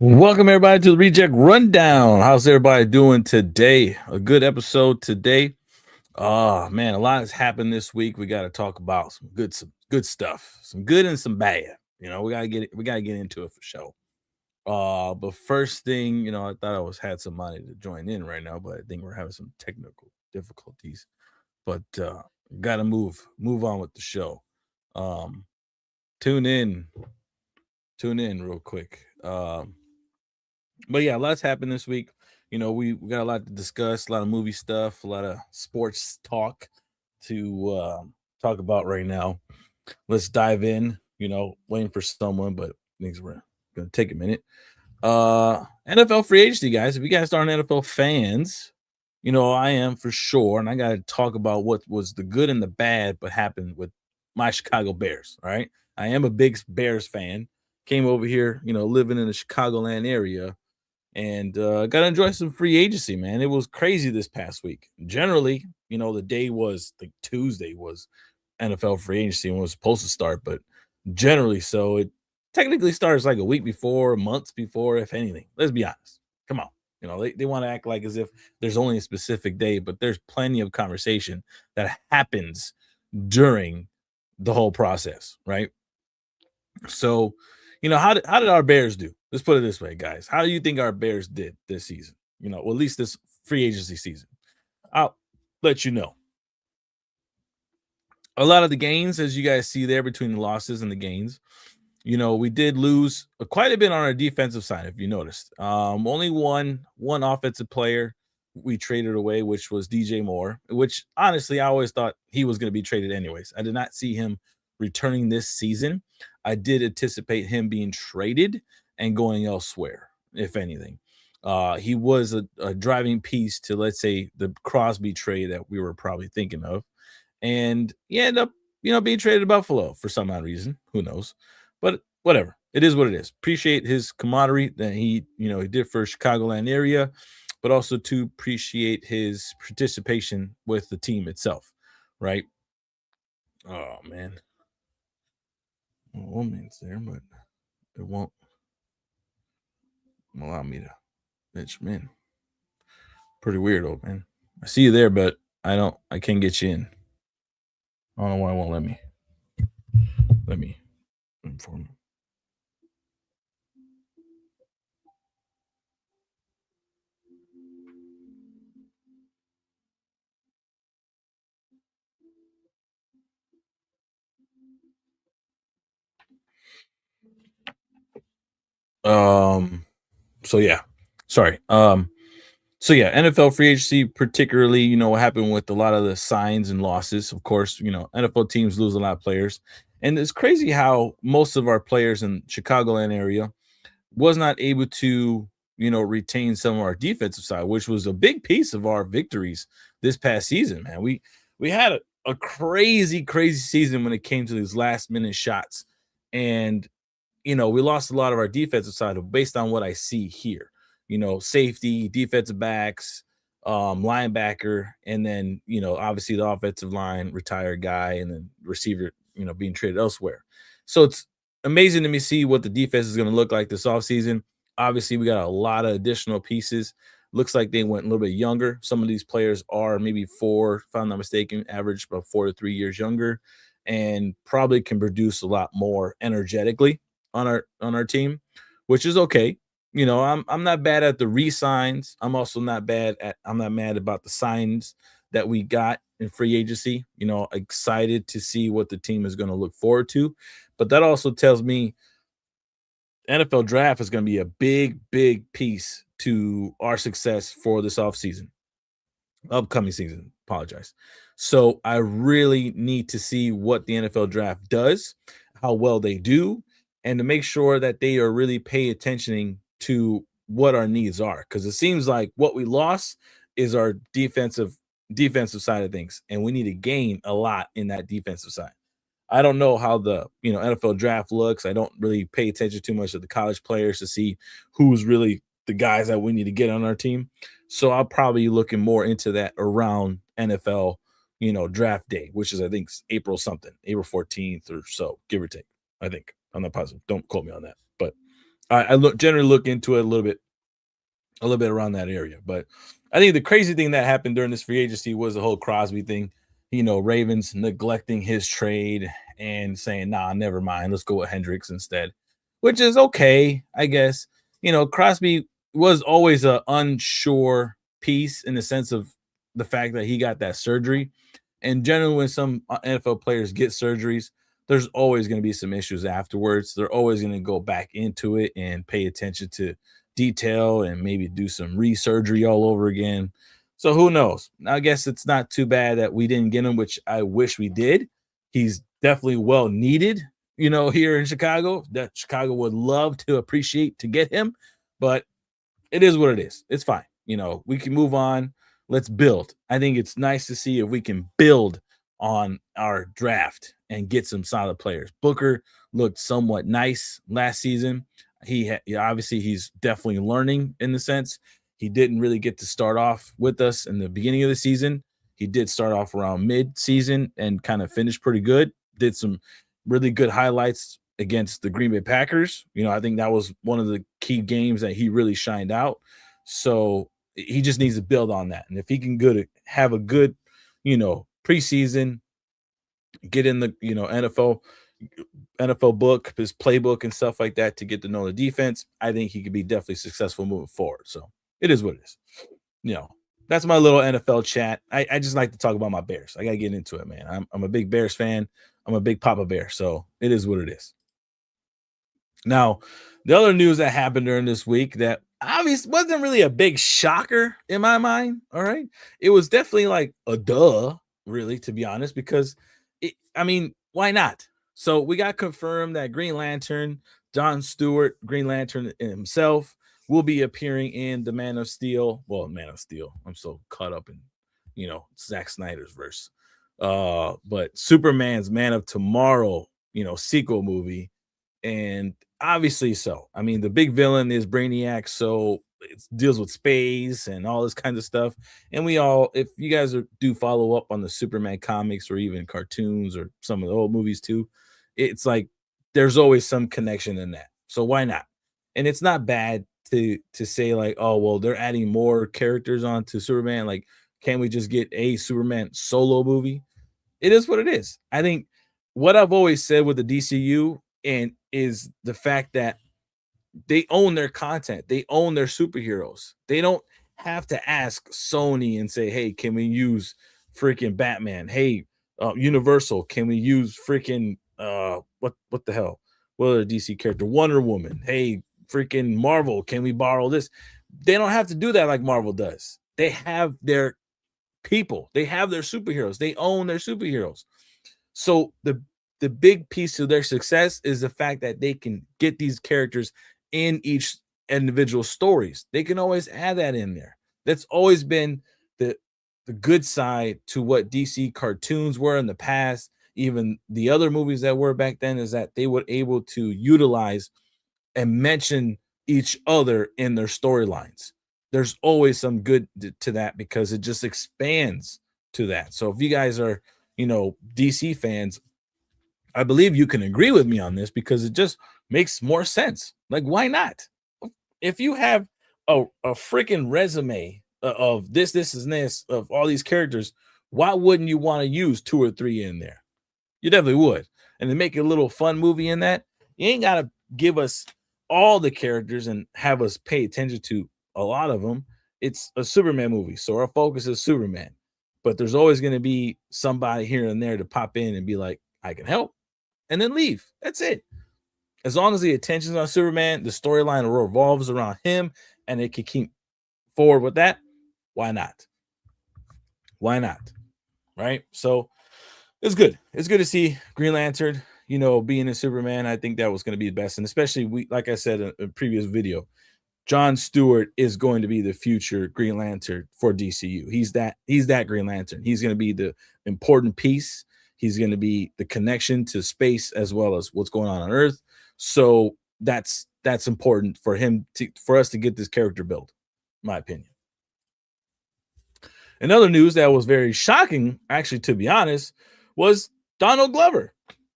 Welcome everybody to the Reject Rundown. How's everybody doing today? A good episode today. Oh man, a lot has happened this week. We got to talk about some good stuff, some good and some bad. We gotta get into it for sure. But first thing, I thought had somebody to join in right now, but I think we're having some technical difficulties. But gotta move on with the show. Um, tune in, tune in real quick. But yeah, lots happened this week. We got a lot to discuss, a lot of movie stuff, a lot of sports talk to talk about right now. Let's dive in. Waiting for someone, but things were gonna take a minute. NFL free agency, guys. If you guys aren't NFL fans, I am for sure, and I got to talk about what was the good and the bad, but happened with my Chicago Bears. All right, I am a big Bears fan. Came over here, living in the Chicagoland area and got to enjoy some free agency, man. It was crazy this past week. Generally, the day was like Tuesday was NFL free agency and was supposed to start, but generally, so it technically starts like a week before, months before, if anything. Let's be honest. Come on. They want to act like as if there's only a specific day, but there's plenty of conversation that happens during the whole process, right? So, how did our Bears do? Let's put it this way, guys. How do you think our Bears did this season? Well, at least this free agency season. I'll let you know. A lot of the gains, as you guys see there, between the losses and the gains, we did lose quite a bit on our defensive side, if you noticed. Only one offensive player we traded away, which was DJ Moore, which honestly I always thought he was going to be traded anyways. I did not see him returning this season. I did anticipate him being traded and going elsewhere, if anything. He was a driving piece to, let's say, the Crosby trade that we were probably thinking of. And he ended up, being traded to Buffalo for some odd reason. Who knows? But whatever. It is what it is. Appreciate his camaraderie that he did for Chicagoland area, but also to appreciate his participation with the team itself, right? Oh man. Well, woman's there, but it won't allow me to bitch man. Pretty weird, old man. I see you there, but I can't get you in. I don't know why it won't let me. Let me inform. Um so yeah. Sorry. So yeah, NFL free agency, particularly, what happened with a lot of the signs and losses. Of course, NFL teams lose a lot of players. And it's crazy how most of our players in Chicagoland area was not able to, retain some of our defensive side, which was a big piece of our victories this past season, man. We had a crazy, crazy season when it came to these last minute shots. And we lost a lot of our defensive side based on what I see here. Safety, defensive backs, linebacker, and then obviously the offensive line, retired guy, and then receiver, being traded elsewhere. So it's amazing to me see what the defense is going to look like this offseason. Obviously, we got a lot of additional pieces. Looks like they went a little bit younger. Some of these players are maybe four, if I'm not mistaken, average about 4 to 3 years younger, and probably can produce a lot more energetically on our team, which is okay. I'm not bad at the re-signs. I'm not mad about the signs that we got in free agency. Excited to see what the team is going to look forward to. But that also tells me NFL draft is going to be a big, big piece to our success for this offseason, upcoming season. Apologize. So I really need to see what the NFL draft does, how well they do, and to make sure that they are really pay attention to what our needs are. Because it seems like what we lost is our defensive side of things, and we need to gain a lot in that defensive side. I don't know how the NFL draft looks. I don't really pay attention too much to the college players to see who's really the guys that we need to get on our team. So I'll probably be looking more into that around NFL, draft day, which is I think April something, April 14th or so, give or take. I think I'm not positive. Don't quote me on that, but Generally look into it a little bit around that area. But I think the crazy thing that happened during this free agency was the whole Crosby thing. Ravens neglecting his trade and saying, "Nah, never mind. Let's go with Hendricks instead," which is okay, I guess. Crosby was always a unsure piece in the sense of the fact that he got that surgery. And generally, when some NFL players get surgeries, there's always going to be some issues afterwards. They're always going to go back into it and pay attention to detail and maybe do some resurgery all over again. So who knows? I guess it's not too bad that we didn't get him, which I wish we did. He's definitely well needed, here in Chicago. That Chicago would love to appreciate to get him, but it is what it is. It's fine. We can move on. Let's build. I think it's nice to see if we can build on our draft and get some solid players. Booker looked somewhat nice last season. Obviously he's definitely learning in the sense he didn't really get to start off with us in the beginning of the season. He did start off around mid-season and kind of finished pretty good. Did some really good highlights against the Green Bay Packers. I think that was one of the key games that he really shined out. So he just needs to build on that. And if he can have a good, preseason, get in the, NFL book, his playbook and stuff like that to get to know the defense, I think he could be definitely successful moving forward. So it is what it is. That's my little NFL chat. I just like to talk about my Bears. I got to get into it, man. I'm a big Bears fan. I'm a big Papa Bear. So it is what it is. Now, the other news that happened during this week that obviously wasn't really a big shocker in my mind. All right. It was definitely like a duh, really, to be honest, because why not? So we got confirmed that Green Lantern, John Stewart, Green Lantern himself, will be appearing in the Man of Steel. Well, Man of Steel. I'm so caught up in, Zack Snyder's verse. But Superman's Man of Tomorrow, sequel movie. And obviously so. The big villain is Brainiac, so it deals with space and all this kind of stuff. And if you guys do follow up on the Superman comics or even cartoons or some of the old movies too, it's like there's always some connection in that. So why not? And it's not bad to say like, oh well, they're adding more characters onto Superman. Like, can't we just get a Superman solo movie? It is what it is. I think what I've always said with the DCU and is the fact that they own their content. They own their superheroes. They don't have to ask Sony and say, "Hey, can we use freaking Batman? Hey, Universal, can we use freaking what the hell? What other DC character? Wonder Woman. Hey, freaking Marvel, can we borrow this?" They don't have to do that like Marvel does. They have their people. They have their superheroes. They own their superheroes. So the big piece of their success is the fact that they can get these characters in each individual stories. They can always add that in there. That's always been the good side to what DC cartoons were in the past. Even the other movies that were back then is that they were able to utilize and mention each other in their storylines. There's always some good to that because it just expands to that. So if you guys are, DC fans, I believe you can agree with me on this because it just makes more sense. Like, why not? If you have a freaking resume of this, and this, of all these characters, why wouldn't you want to use 2 or 3 in there? You definitely would. And to make a little fun movie in that, you ain't got to give us all the characters and have us pay attention to a lot of them. It's a Superman movie, so our focus is Superman. But there's always going to be somebody here and there to pop in and be like, I can help, and then leave. That's it. As long as the attention's on Superman, the storyline revolves around him, and it can keep forward with that, why not? Why not? Right? So it's good. It's good to see Green Lantern, being a Superman. I think that was going to be the best. And especially, like I said in a previous video, John Stewart is going to be the future Green Lantern for DCU. He's that Green Lantern. He's going to be the important piece. He's going to be the connection to space as well as what's going on Earth. So that's important for for us to get this character built, in my opinion. Another news that was very shocking, actually, to be honest, was Donald Glover.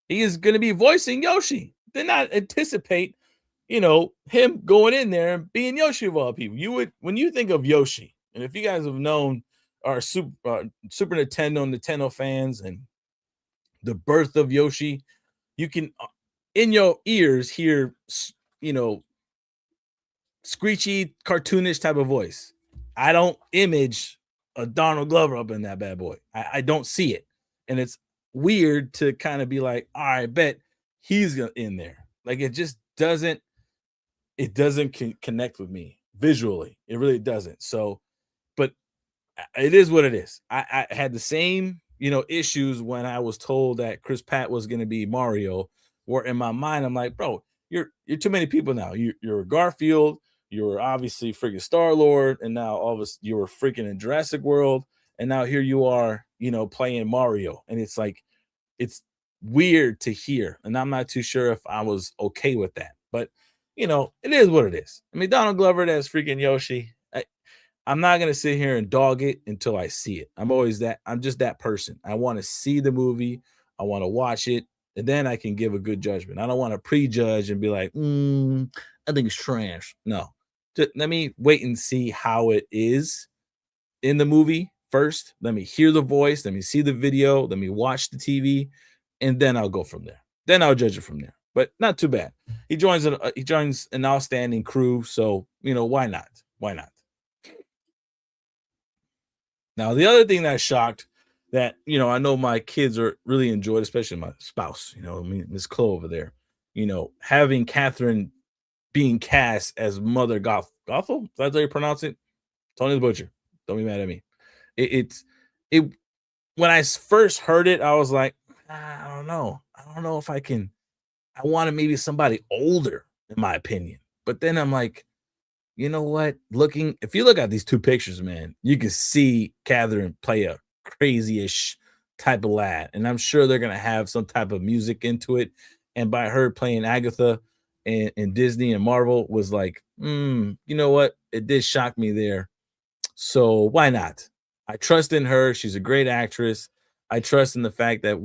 He is going to be voicing Yoshi. Did not anticipate him going in there and being Yoshi of all people. You would when you think of Yoshi, and if you guys have known our Super Nintendo fans and the birth of Yoshi, you can in your ears hear you know screechy, cartoonish type of voice. I don't image a Donald Glover up in that bad boy. I don't see it, and it's weird to kind of be like, all right, bet he's in there. Like it doesn't connect with me visually. It really doesn't. So, but it is what it is. I had the same, issues when I was told that Chris Pratt was going to be Mario. Where in my mind, I'm like, bro, you're too many people now. You're Garfield. You're obviously freaking Star Lord, and now all of us you were freaking in Jurassic World, and now here you are, playing Mario, and it's like it's weird to hear, and I'm not too sure if I was okay with that. But it is what it is. I mean, Donald Glover, that's freaking Yoshi. I'm not gonna sit here and dog it until I see it. I'm just that person. I want to see the movie, I want to watch it, and then I can give a good judgment. I don't want to prejudge and be like, I think it's trash. No. Let me wait and see how it is in the movie first. Let me hear the voice, let me see the video, let me watch the TV, and then I'll go from there. Then I'll judge it from there. But not too bad. He joins an outstanding crew, so why not? Why not? Now, the other thing that shocked that, I know my kids are really enjoyed, especially my spouse, Miss Chloe over there, having Catherine being cast as Mother Gothel. That's how you pronounce it. Tony the Butcher. Don't be mad at me. It when I first heard it, I was like, I don't know. I don't know if I can. I wanted maybe somebody older, in my opinion. But then I'm like, you know what? If you look at these two pictures, man, you can see Catherine play a crazy-ish type of lad, and I'm sure they're gonna have some type of music into it. And by her playing Agatha in Disney and Marvel was like, you know what? It did shock me there. So why not? I trust in her. She's a great actress. I trust in the fact that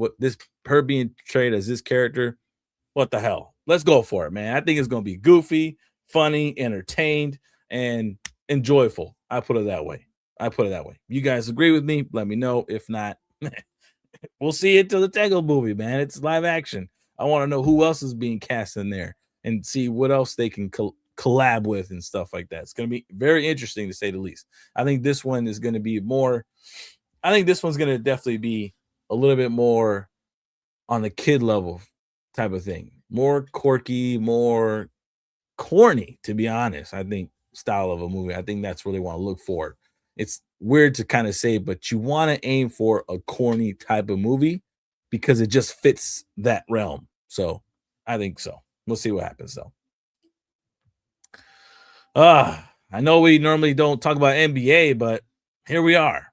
her being portrayed as this character, what the hell? Let's go for it, man. I think it's gonna be goofy, funny, entertained, and enjoyable. I put it that way. You guys agree with me? Let me know. If not, we'll see it till the Tangled movie, man. It's live action. I want to know who else is being cast in there and see what else they can collab with and stuff like that. It's going to be very interesting to say the least. I think this one is going to be more. I think this one's going to definitely be a little bit more on the kid level type of thing. More quirky, more corny, to be honest. I think style of a movie. I think that's really want to look for. It's weird to kind of say, but you want to aim for a corny type of movie because it just fits that realm. So I think so. We'll see what happens though. I know we normally don't talk about NBA, but here we are.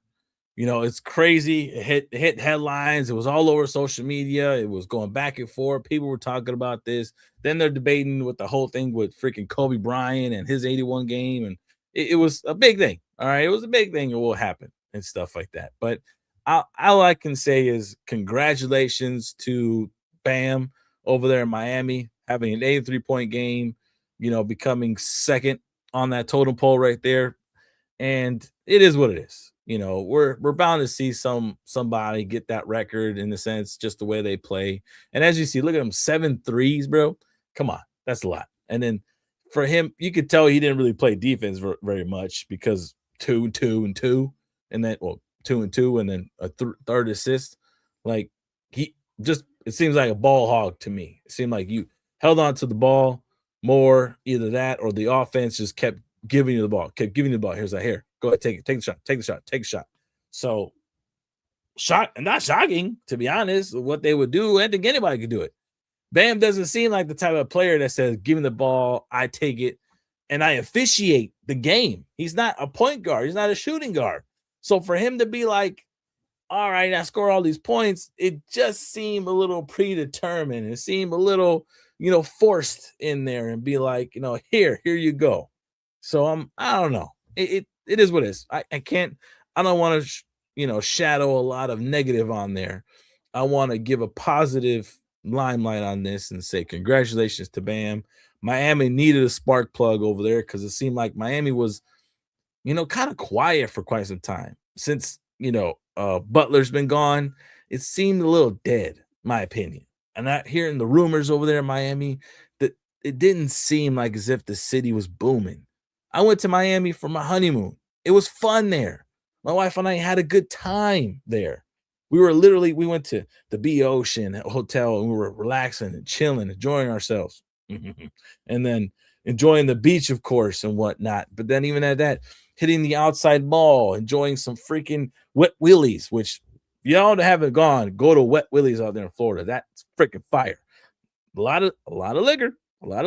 It's crazy. It hit headlines. It was all over social media. It was going back and forth. People were talking about this. Then they're debating with the whole thing with freaking Kobe Bryant and his 81 game. And it was a big thing. All right. It was a big thing. It will happen and stuff like that. But all I can say is congratulations to Bam over there in Miami, having an 83-point game, becoming second on that totem pole right there. And it is what it is. We're bound to see somebody get that record in the sense just the way they play. And as you see, look at them, 7 threes, bro. Come on, that's a lot. And then for him, you could tell he didn't really play defense very much because 2, 2, and 2, and then 2 and 2, and then a third assist. Like he just it seems like a ball hog to me. It seemed like you held on to the ball more, either that or the offense just kept giving you the ball, kept giving you the ball. Here's that here. Go ahead, take the shot, take the shot, take the shot. So not shocking, to be honest, what they would do. I think anybody could do it. Bam doesn't seem like the type of player that says, give me the ball, I take it, and I officiate the game. He's not a point guard, he's not a shooting guard. So for him to be like, all right, I score all these points, it just seemed a little predetermined. It seemed a little, forced in there and be like, here you go. So I don't know. It is what it is. I don't want to shadow a lot of negative on there. I want to give a positive limelight on this and say congratulations to Bam. Miami needed a spark plug over there because it seemed like Miami was, kind of quiet for quite some time. Since, Butler's been gone, it seemed a little dead, my opinion. And not hearing the rumors over there in Miami, that it didn't seem like as if the city was booming. I went to Miami for my honeymoon. It was fun there. My wife and I had a good time there. We went to the B Ocean hotel and we were relaxing and chilling, enjoying ourselves. And then enjoying the beach, of course, and whatnot. But then even at that, hitting the outside mall, enjoying some freaking Wet Willies, which y'all that haven't gone, go to Wet Willies out there in Florida. That's freaking fire. A lot of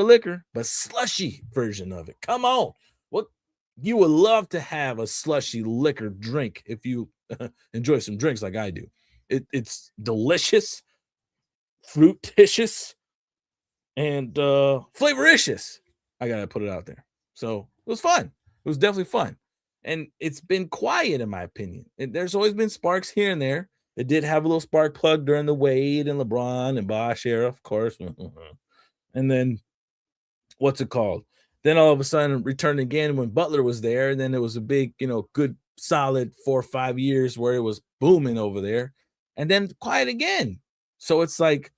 liquor, but slushy version of it. Come on. What you would love to have a slushy liquor drink if you enjoy some drinks like I do. It's delicious, fruiticious, and flavoricious. I gotta put it out there. So it was fun. It was definitely fun. And it's been quiet, in my opinion. And there's always been sparks here and there. It did have a little spark plug during the Wade and LeBron and Bosh era, of course. And then what's it called? Then all of a sudden returned again when Butler was there. And then it was a big, good solid 4 or 5 years where it was booming over there. And then quiet again. So it's like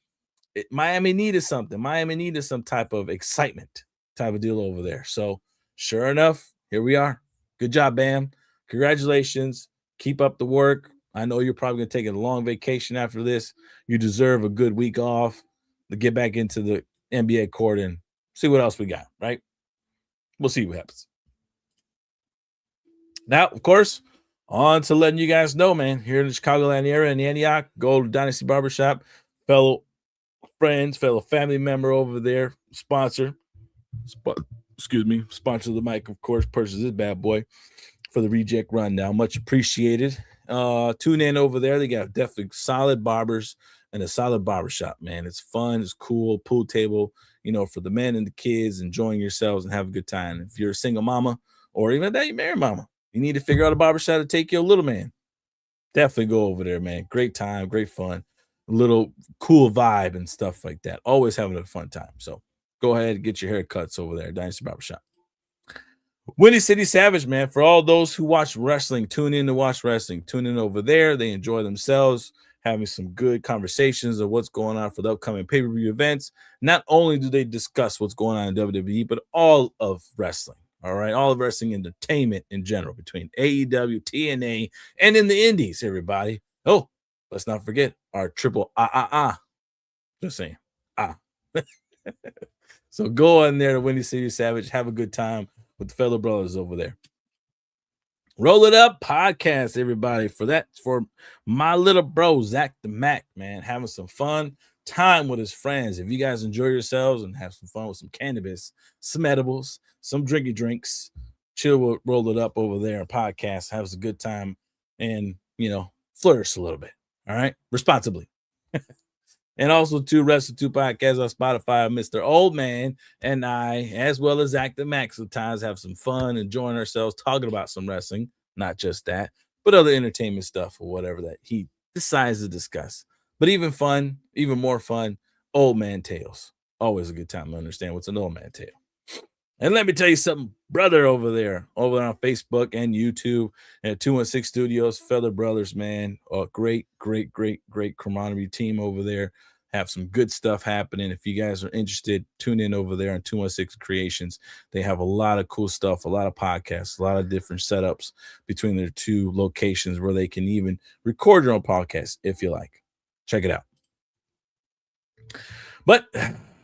Miami needed something. Miami needed some type of excitement type of deal over there. So sure enough, here we are. Good job, Bam. Congratulations. Keep up the work. I know you're probably going to take a long vacation after this. You deserve a good week off to get back into the NBA court and see what else we got, right? We'll see what happens. Now, of course, on to letting you guys know, man, here in the Chicagoland area in the Antioch, Gold Dynasty Barbershop, fellow friends, fellow family member over there, sponsor the mic, of course, purchase this bad boy for the Reject Rundown. Much appreciated. Tune in over there. They got definitely solid barbers and a solid barbershop, man. It's fun, it's cool, pool table, for the men and the kids, enjoying yourselves and have a good time. If you're a single mama or even that you married mama, you need to figure out a barbershop to take your little man. Definitely go over there, man. Great time, great fun, a little cool vibe and stuff like that. Always having a fun time. So go ahead and get your haircuts over there, Dynasty Barbershop. Windy City Savage, man. For all those who watch wrestling, tune in to watch wrestling. Tune in over there. They enjoy themselves, having some good conversations of what's going on for the upcoming pay-per-view events. Not only do they discuss what's going on in WWE, but all of wrestling. All right, all of wrestling entertainment in general, between AEW, TNA, and in the indies, everybody. Oh, let's not forget our triple Just saying. So go in there to Windy City Savage. Have a good time with the fellow brothers over there. Roll It Up podcast, everybody. For my little bro, Zach the Mac, man, having some fun time with his friends. If you guys enjoy yourselves and have some fun with some cannabis, some edibles, some drinks, chill with Roll It Up over there and podcast. Have a good time and, flourish a little bit. All right. Responsibly. And also to Wrestle 2 Podcasts on Spotify, Mr. Old Man and I, as well as Zach the Max, sometimes have some fun, enjoying ourselves, talking about some wrestling, not just that, but other entertainment stuff or whatever that he decides to discuss. But even more fun, Old Man Tales. Always a good time to understand what's an old man tale. And let me tell you something, brother over there on Facebook and YouTube at 216 Studios, fellow brothers, man. A great camaraderie team over there. Have some good stuff happening. If you guys are interested, tune in over there on 216 Creations. They have a lot of cool stuff, a lot of podcasts, a lot of different setups between their two locations where they can even record your own podcast if you like. Check it out. But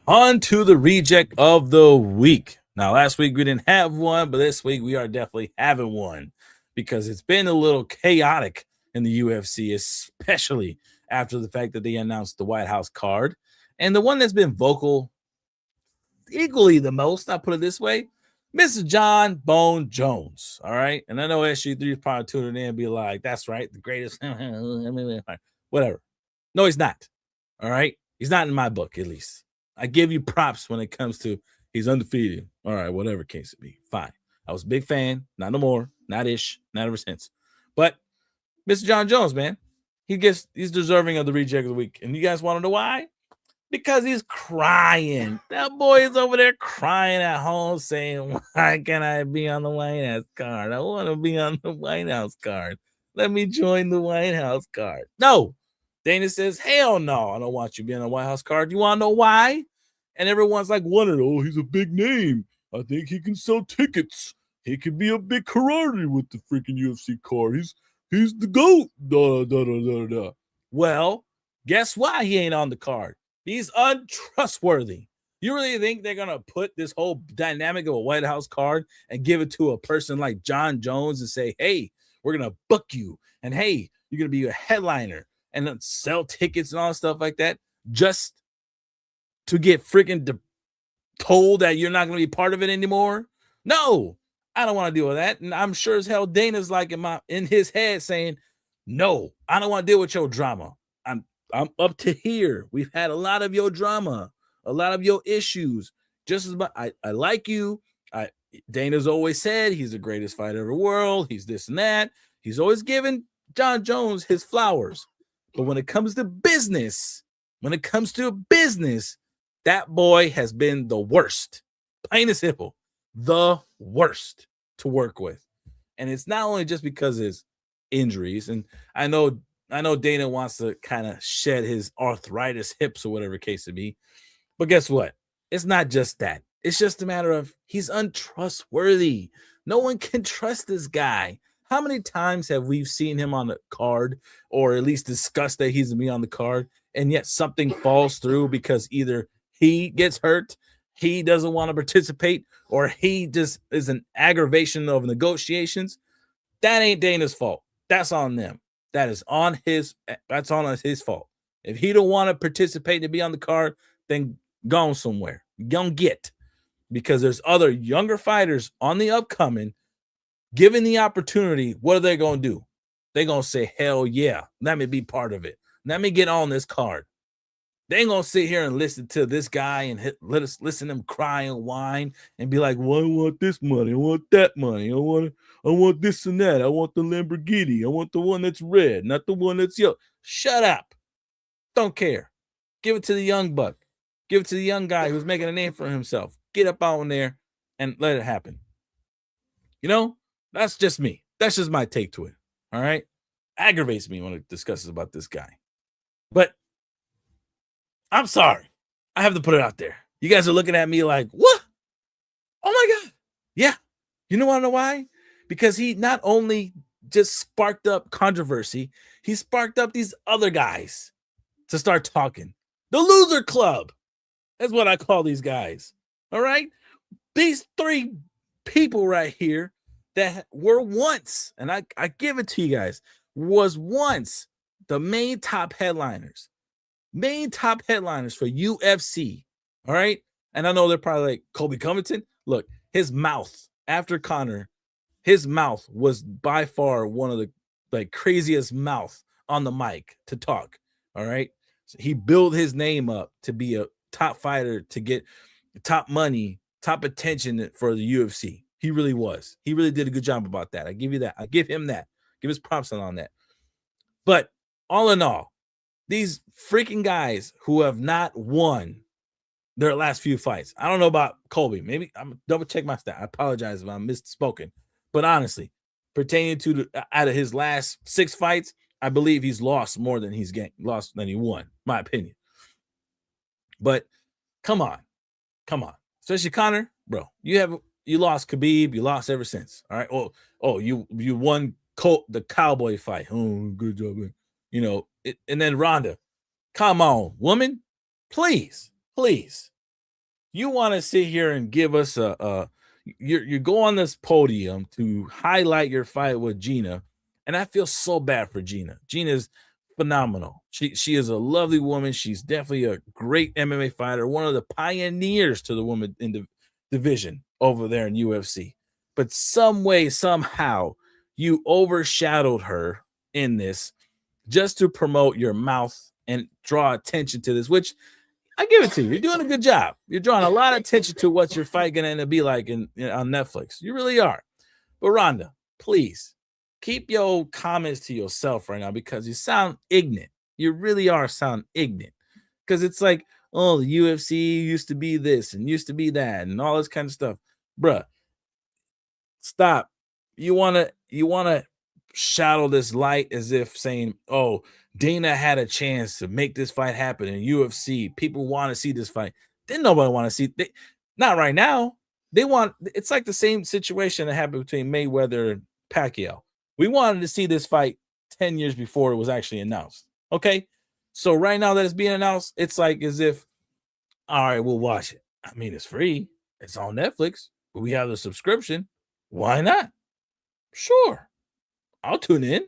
on to the reject of the week. Now, last week we didn't have one, but this week we are definitely having one because it's been a little chaotic in the UFC, especially after the fact that they announced the White House card. And the one that's been vocal equally the most, I'll put it this way, Mr. John Bone Jones. All right. And I know SG3 is probably tuning in and be like, that's right, the greatest. Whatever. No, he's not. All right. He's not in my book, at least. I give you props when it comes to he's undefeated. All right, whatever case it be. Fine. I was a big fan. Not no more. Not ever since. But Mr. John Jones, man, he's deserving of the reject of the week. And you guys want to know why? Because he's crying. That boy is over there crying at home saying, "Why can't I be on the White House card? I want to be on the White House card. Let me join the White House card." No. Dana says, "Hell no, I don't want you being on the White House card. You want to know why?" And everyone's like, "What? Oh, he's a big name. I think he can sell tickets. He could be a big karate with the freaking UFC card. He's the GOAT. Da, da, da, da, da." Well, guess why he ain't on the card? He's untrustworthy. You really think they're gonna put this whole dynamic of a White House card and give it to a person like John Jones and say, "Hey, we're gonna book you, and hey, you're gonna be a headliner and then sell tickets and all stuff like that just to get freaking told that you're not gonna be part of it anymore?" No, I don't want to deal with that. And I'm sure as hell Dana's like in his head saying, "No, I don't want to deal with your drama. I'm up to here. We've had a lot of your drama, a lot of your issues. Just as much, I like you. I Dana's always said he's the greatest fighter of the world. He's this and that. He's always given John Jones his flowers. But when it comes to business, that boy has been the worst. Plain and simple, the worst to work with. And it's not only just because of his injuries. And I know Dana wants to kind of shed his arthritis hips or whatever case it be. But guess what? It's not just that. It's just a matter of he's untrustworthy. No one can trust this guy. How many times have we seen him on the card or at least discussed that he's me on the card and yet something falls through because either he gets hurt, he doesn't want to participate, or he just is an aggravation of negotiations? That ain't Dana's fault. That's on them. That's on his fault. If he don't want to participate to be on the card, then go somewhere. Go get. Because there's other younger fighters on the upcoming. Given the opportunity, what are they going to do? They're going to say, "Hell yeah, let me be part of it. Let me get on this card." They ain't going to sit here and listen to this guy and let us listen to him cry and whine and be like, "Well, I want this money. I want that money. I want this and that. I want the Lamborghini. I want the one that's red, not the one that's yellow." Shut up. Don't care. Give it to the young buck. Give it to the young guy who's making a name for himself. Get up out in there and let it happen. You know, that's just me. That's just my take to it. All right. Aggravates me when it discusses about this guy. But I'm sorry. I have to put it out there. You guys are looking at me like, "What? Oh my God." Yeah. You know, want to know why? Because he not only just sparked up controversy, he sparked up these other guys to start talking. The loser club. That's what I call these guys. All right. These three people right here that were once, and I give it to you guys, was once the main top headliners for UFC. All right. And I know they're probably like, "Colby Covington." Look, his mouth after Connor, his mouth was by far one of the like craziest mouth on the mic to talk. All right. So he built his name up to be a top fighter, to get top money, top attention for the UFC. He really was. He really did a good job about that. I give you that. I give him that. Give his props on that. But all in all, these freaking guys who have not won their last few fights. I don't know about Colby. Maybe I'm double check my stat. I apologize if I'm misspoken. But honestly, pertaining to out of his last 6 fights, I believe he's lost more than lost than he won, my opinion. But come on. Especially Connor, bro. You lost Khabib. You lost ever since. All right. You won the Cowboy fight. Oh, good job, man. You know, and then Ronda. Come on, woman. Please. You want to sit here and give us you go on this podium to highlight your fight with Gina, and I feel so bad for Gina. Gina's phenomenal. She is a lovely woman. She's definitely a great MMA fighter, one of the pioneers to the woman in the division over there in UFC. But some way, somehow, you overshadowed her in this just to promote your mouth and draw attention to this, which I give it to you. You're doing a good job. You're drawing a lot of attention to what your fight going to end up be like on Netflix. You really are. But Rhonda, please keep your comments to yourself right now because you sound ignorant. You really are sound ignorant. Because it's like, oh, the UFC used to be this and used to be that and all this kind of stuff. Bruh, stop. You wanna shadow this light as if saying, "Oh, Dana had a chance to make this fight happen in UFC. People want to see this fight." Then nobody want to see not right now. They want it's like the same situation that happened between Mayweather and Pacquiao. We wanted to see this fight 10 years before it was actually announced. Okay? So right now that it's being announced, it's like as if, all right, we'll watch it. I mean, it's free. It's on Netflix. We have the subscription. Why not? Sure, I'll tune in.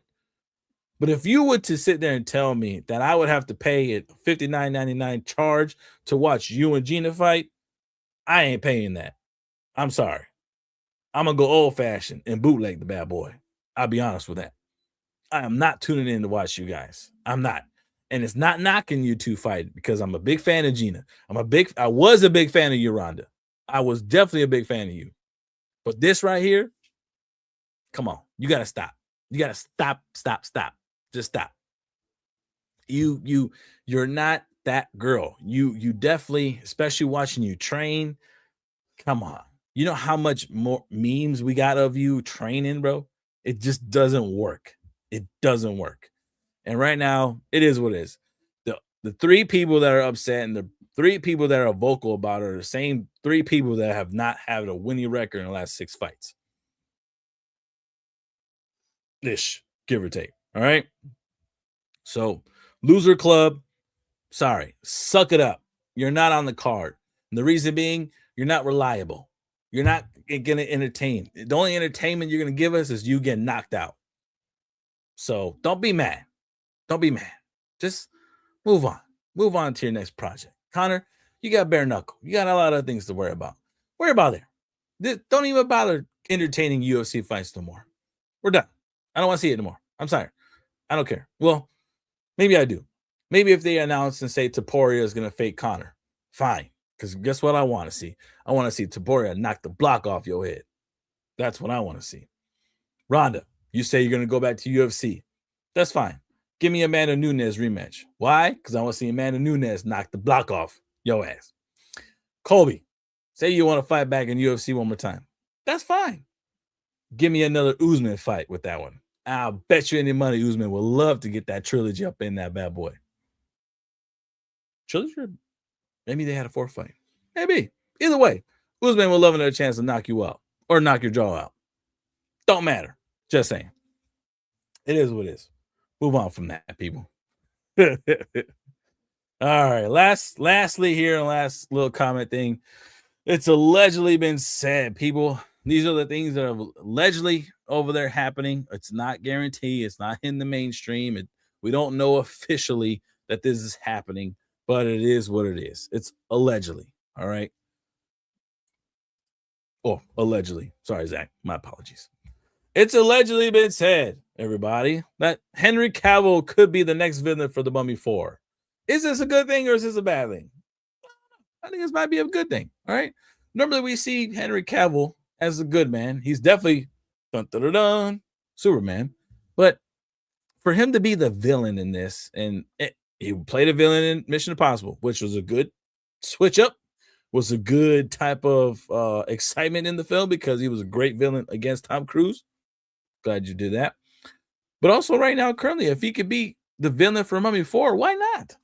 But if you were to sit there and tell me that I would have to pay a $59.99 charge to watch you and Gina fight, I ain't paying that. I'm sorry. I'm gonna go old fashioned and bootleg the bad boy. I'll be honest with that. I am not tuning in to watch you guys. I'm not. And it's not knocking you two fight because I'm a big fan of Gina. I was a big fan of you, Rhonda. I was definitely a big fan of you. But this right here, come on, you gotta stop. You gotta stop. Just stop. You're not that girl. You definitely, especially watching you train. Come on. You know how much more memes we got of you training, bro? It just doesn't work. It doesn't work. And right now, it is what it is. The three people that are upset and the three people that are vocal about it are the same three people that have not had a winning record in the last 6 fights. Ish, give or take. All right. So, loser club, sorry, suck it up. You're not on the card. And the reason being, you're not reliable. You're not going to entertain. The only entertainment you're going to give us is you getting knocked out. So, don't be mad. Don't be mad. Just move on. Move on to your next project. Connor, you got bare knuckle. You got a lot of things to worry about. Worry about it. Don't even bother entertaining UFC fights no more. We're done. I don't want to see it anymore. I'm sorry. I don't care. Well, maybe I do. Maybe if they announce and say Taporia is going to fake Connor, fine. Because guess what I want to see? I want to see Taporia knock the block off your head. That's what I want to see. Rhonda, you say you're going to go back to UFC. That's fine. Give me Amanda Nunes rematch. Why? Because I want to see Amanda Nunes knock the block off your ass. Colby, say you want to fight back in UFC one more time. That's fine. Give me another Usman fight with that one. I'll bet you any money Usman will love to get that trilogy up in that bad boy. Trilogy? Maybe they had a 4th fight. Maybe. Either way, Usman will love another chance to knock you out or knock your jaw out. Don't matter. Just saying. It is what it is. Move on from that, people. All right. Lastly here, last little comment thing. It's allegedly been said, people. These are the things that are allegedly over there happening. It's not guaranteed. It's not in the mainstream. We don't know officially that this is happening, but it is what it is. It's allegedly. All right. Oh, allegedly. Sorry, Zach. My apologies. It's allegedly been said, everybody, that Henry Cavill could be the next villain for The Mummy 4. Is this a good thing or is this a bad thing? I think this might be a good thing. All right. Normally we see Henry Cavill as a good man. He's definitely Superman. But for him to be the villain in this, and he played a villain in Mission Impossible, which was a good switch up, was a good type of excitement in the film because he was a great villain against Tom Cruise. Glad you did that. But also right now, currently, if he could be the villain for Mummy 4, why not?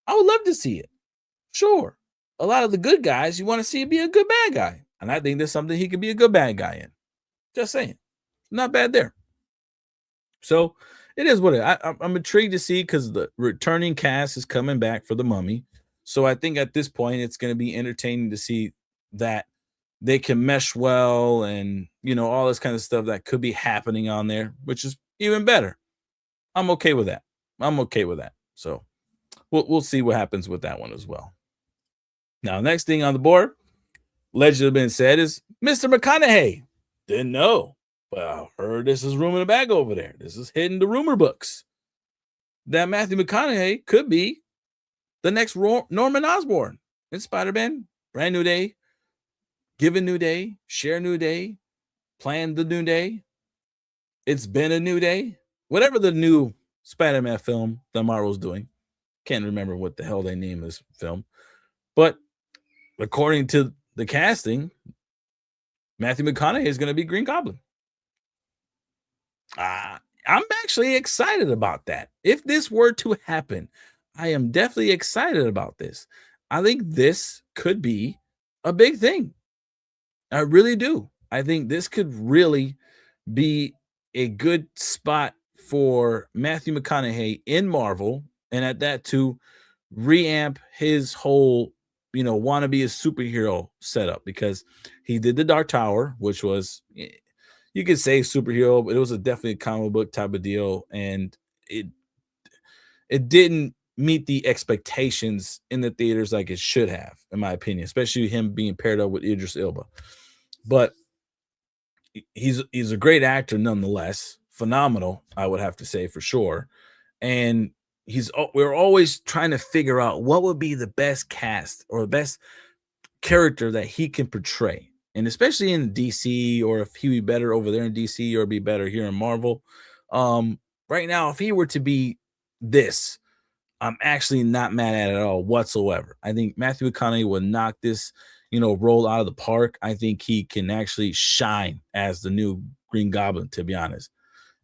I would love to see it. Sure. A lot of the good guys, you want to see it be a good bad guy. And I think there's something he could be a good bad guy in. Just saying. Not bad there. So it is what it is. I'm intrigued to see because the returning cast is coming back for The Mummy. So I think at this point, it's going to be entertaining to see that they can mesh well and, all this kind of stuff that could be happening on there, which is even better. I'm okay with that. So we'll see what happens with that one as well. Now, next thing on the board, allegedly been said is Mr. McConaughey. Didn't know, but I heard this is rumor in the bag over there. This is hidden the rumor books that Matthew McConaughey could be the next Norman Osborn in Spider-Man. Brand new day, give a new day, share a new day, plan the new day. It's been a new day. Whatever the new Spider-Man film that Marvel's doing. Can't remember what the hell they name this film. But according to the casting, Matthew McConaughey is going to be Green Goblin. Uh, I'm actually excited about that. If this were to happen, I am definitely excited about this. I think this could be a big thing. I really do. I think this could really be a good spot for Matthew McConaughey in Marvel, and at that to reamp his whole, want to be a superhero setup, because he did the Dark Tower, which was, you could say superhero, but it was definitely a comic book type of deal, and it it didn't meet the expectations in the theaters like it should have, in my opinion, especially him being paired up with Idris Elba. But he's a great actor nonetheless, phenomenal, I would have to say for sure. And we're always trying to figure out what would be the best cast or the best character that he can portray. And especially in DC, or if he be better over there in DC or be better here in Marvel. Right now, if he were to be this, I'm actually not mad at it at all whatsoever. I think Matthew McConaughey will knock this, role out of the park. I think he can actually shine as the new Green Goblin, to be honest,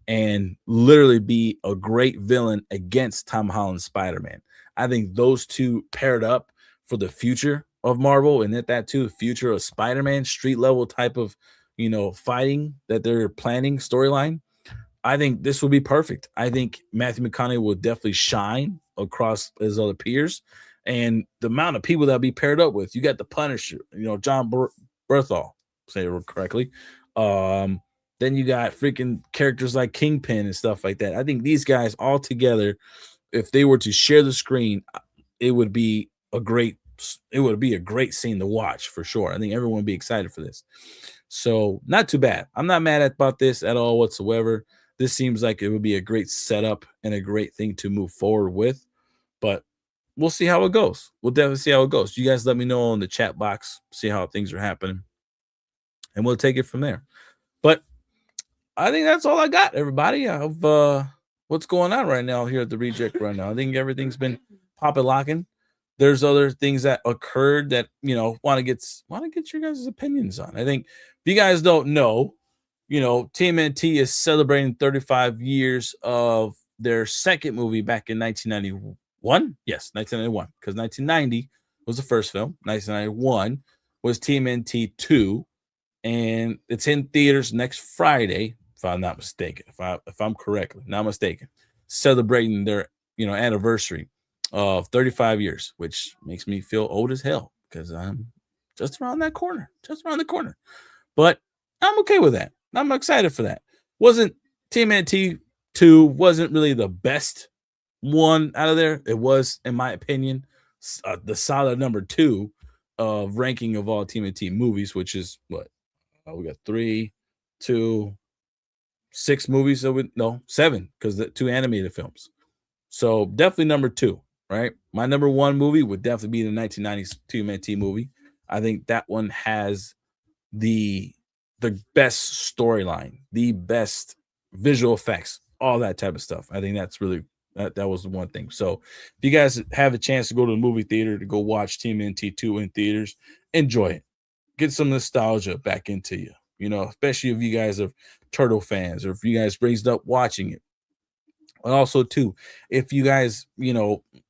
and literally be a great villain against Tom Holland's Spider-Man. I think those two paired up for the future of Marvel, and that too, future of Spider-Man, street level type of, fighting that they're planning storyline. I think this will be perfect. I think Matthew McConaughey will definitely shine across his other peers, and the amount of people that'll be paired up with. You got the Punisher, John Berthal, say it correctly. Um, then you got freaking characters like Kingpin and stuff like that. I think these guys all together, if they were to share the screen, it would be a great scene to watch for sure. I think everyone would be excited for this. So not too bad. I'm not mad about this at all whatsoever. This seems like it would be a great setup and a great thing to move forward with. But we'll see how it goes. We'll definitely see how it goes. You guys let me know in the chat box, see how things are happening, and we'll take it from there. But I think that's all I got, everybody, of what's going on right now here at the Reject right now. I think everything's been popping locking. There's other things that occurred that want to get your guys' opinions on. I think if you guys don't know, TMNT is celebrating 35 years of their second movie back in 1991. Yes, 1991, because 1990 was the first film. 1991 was TMNT 2, and it's in theaters next Friday, if I'm not mistaken. If I'm correctly not mistaken, celebrating their anniversary of 35 years, which makes me feel old as hell because I'm just around that corner, But I'm okay with that. I'm excited for that. Wasn't TMNT 2 wasn't really the best one out of there. It was, in my opinion, the solid number 2 of ranking of all TMNT movies, which is what we got 3, 2, 6 movies. No, 7, because the 2 animated films. So definitely number 2, right? My number 1 movie would definitely be the 1990s TMNT movie. I think that one has the best storyline, the best visual effects, all that type of stuff. I think that's really that was the one thing. So if you guys have a chance to go to the movie theater to go watch TMNT 2 in theaters, enjoy it. Get some nostalgia back into you, especially if you guys are Turtle fans or if you guys raised up watching it. And also, too, if you guys,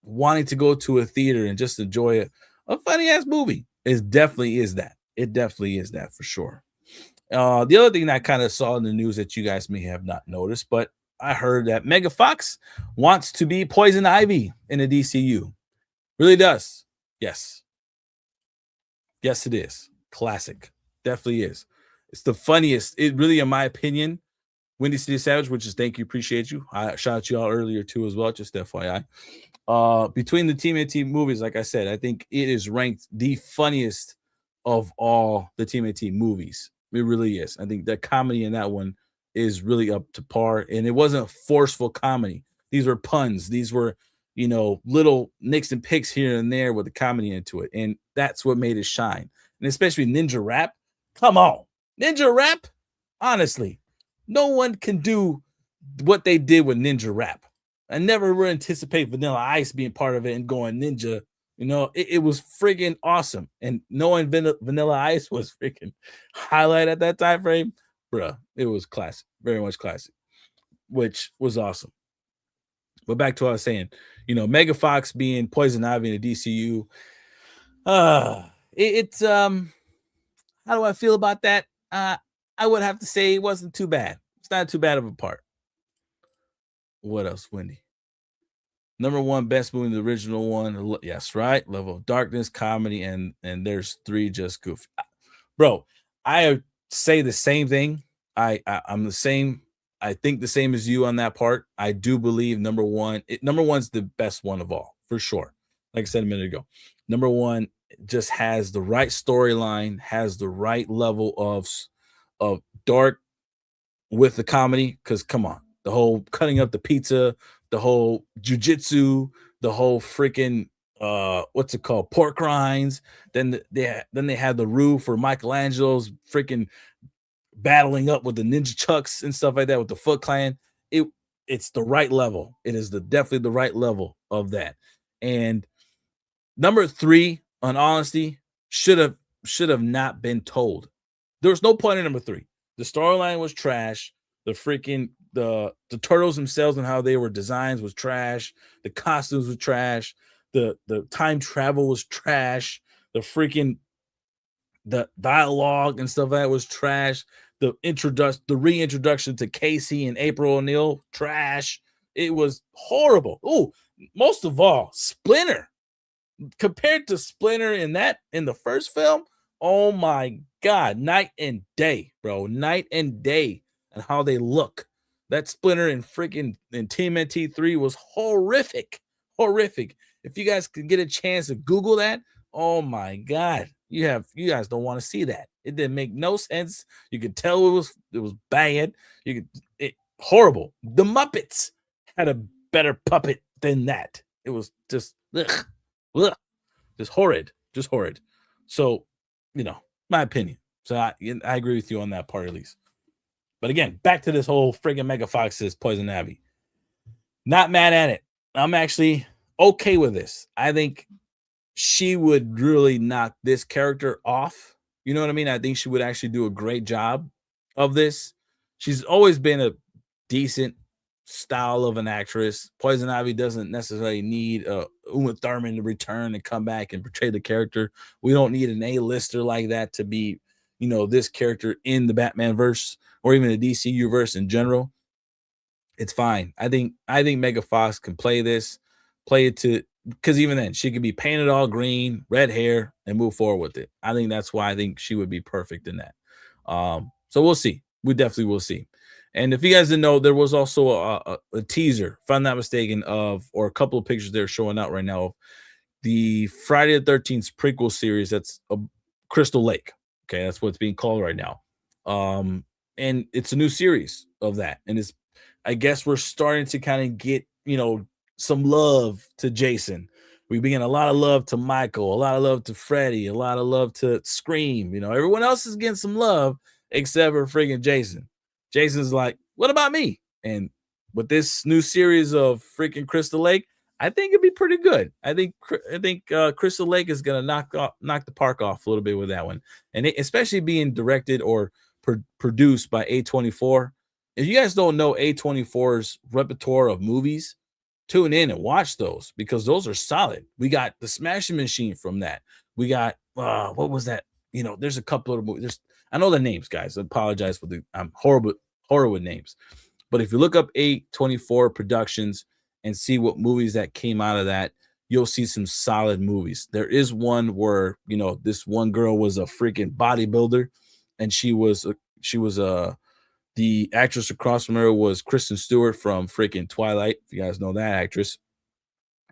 wanting to go to a theater and just enjoy a funny ass movie, it definitely is that. It definitely is that for sure. The other thing that I kind of saw in the news that you guys may have not noticed, but I heard that Mega Fox wants to be Poison Ivy in the DCU. Really does. Yes. Yes, it is. Classic. Definitely is. It's the funniest. It really, in my opinion, Windy City Savage, which is thank you, appreciate you. I shot out you all earlier too as well, just FYI. Between the TMNT movies, like I said, I think it is ranked the funniest of all the TMNT movies. It really is. I think the comedy in that one is really up to par, and it wasn't forceful comedy. These were puns. These were, little nicks and picks here and there with the comedy into it, and that's what made it shine. And especially Ninja Rap. Come on, Ninja Rap. Honestly, no one can do what they did with Ninja Rap. I never would anticipate Vanilla Ice being part of it and going ninja It was freaking awesome. And knowing Vanilla Ice was freaking highlight at that time frame, bruh, it was classic, very much classic, which was awesome. But back to what I was saying, Mega Fox being Poison Ivy in the DCU. It's how do I feel about that? I would have to say it wasn't too bad. It's not too bad of a part. What else, Wendy? Number one best movie, the original one. Yes, right. Level of Darkness, comedy, and there's three just goofy. Bro, I say the same thing. I'm the same. I think the same as you on that part. I do believe number one's the best one of all, for sure. Like I said a minute ago. Number one just has the right storyline, has the right level of dark with the comedy. Because come on, the whole cutting up the pizza, the whole jujitsu, the whole freaking what's it called, pork rinds. Then they had the roof for Michelangelo's freaking battling up with the ninja chucks and stuff like that with the Foot Clan. It's the right level. It is definitely the right level of that. And number three, on honesty, should have not been told. There was no point in number three. The storyline was trash. The turtles themselves and how they were designed was trash. The costumes were trash. The time travel was trash. The dialogue and stuff like that was trash. The reintroduction to Casey and April O'Neil, trash. It was horrible. Oh, most of all, Splinter. Compared to Splinter in the first film, oh my god, night and day, bro. Night and day and how they look. That Splinter in TMNT 3 was horrific. Horrific. If you guys could get a chance to Google that, oh my god. You guys don't want to see that. It didn't make no sense. You could tell it was bad. Horrible. The Muppets had a better puppet than that. It was just ugh, ugh, just horrid. Just horrid. So, my opinion. So I agree with you on that part at least. But again, back to this whole friggin' Mega Fox's Poison Ivy. Not mad at it. I'm actually okay with this. I think she would really knock this character off. You know what I mean? I think she would actually do a great job of this. She's always been a decent style of an actress. Poison Ivy doesn't necessarily need Uma Thurman to return and come back and portray the character. We don't need an A-lister like that to be, this character in the Batman verse or even the DCU verse in general. It's fine. I think Mega Fox can play it to, because even then she could be painted all green, red hair, and move forward with it. I think that's why I think she would be perfect in that. So we'll see. We definitely will see. And if you guys didn't know, there was also a teaser, if I'm not mistaken, or a couple of pictures they're showing out right now of the Friday the 13th prequel series. That's a Crystal Lake. Okay, that's what it's being called right now. And it's a new series of that. And I guess we're starting to kind of get, some love to Jason. We begin a lot of love to Michael, a lot of love to Freddy, a lot of love to Scream. Everyone else is getting some love except for freaking Jason. Jason's like, what about me? And with this new series of freaking Crystal Lake, I think it'd be pretty good. I think Crystal Lake is gonna knock the park off a little bit with that one, and especially being directed or produced by A24. If you guys don't know A24's repertoire of movies, tune in and watch those because those are solid. We got the Smashing Machine from that. We got what was that? There's a couple of movies. I know the names, guys. I apologize for I'm horrible with names. But if you look up A24 Productions and see what movies that came out of that, you'll see some solid movies. There is one where this one girl was a freaking bodybuilder, and she was the actress across from her was Kristen Stewart from freaking Twilight. If you guys know that actress,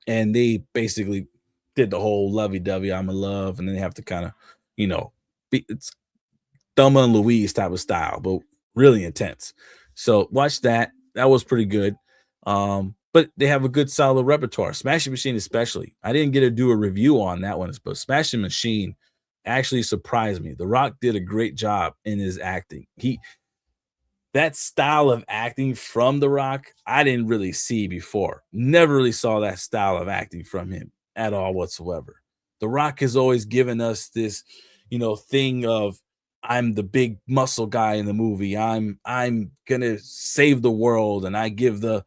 and they basically did the whole lovey-dovey, I'm in love, and then they have to kind of, it's Thelma and Louise type of style, but really intense. So watch that. That was pretty good. But they have a good solid repertoire. Smashing Machine especially. I didn't get to do a review on that one, but Smashing Machine actually surprised me. The Rock did a great job in his acting. That style of acting from The Rock, I didn't really see before. Never really saw that style of acting from him at all whatsoever. The Rock has always given us this, thing of I'm the big muscle guy in the movie. I'm gonna save the world, and I give the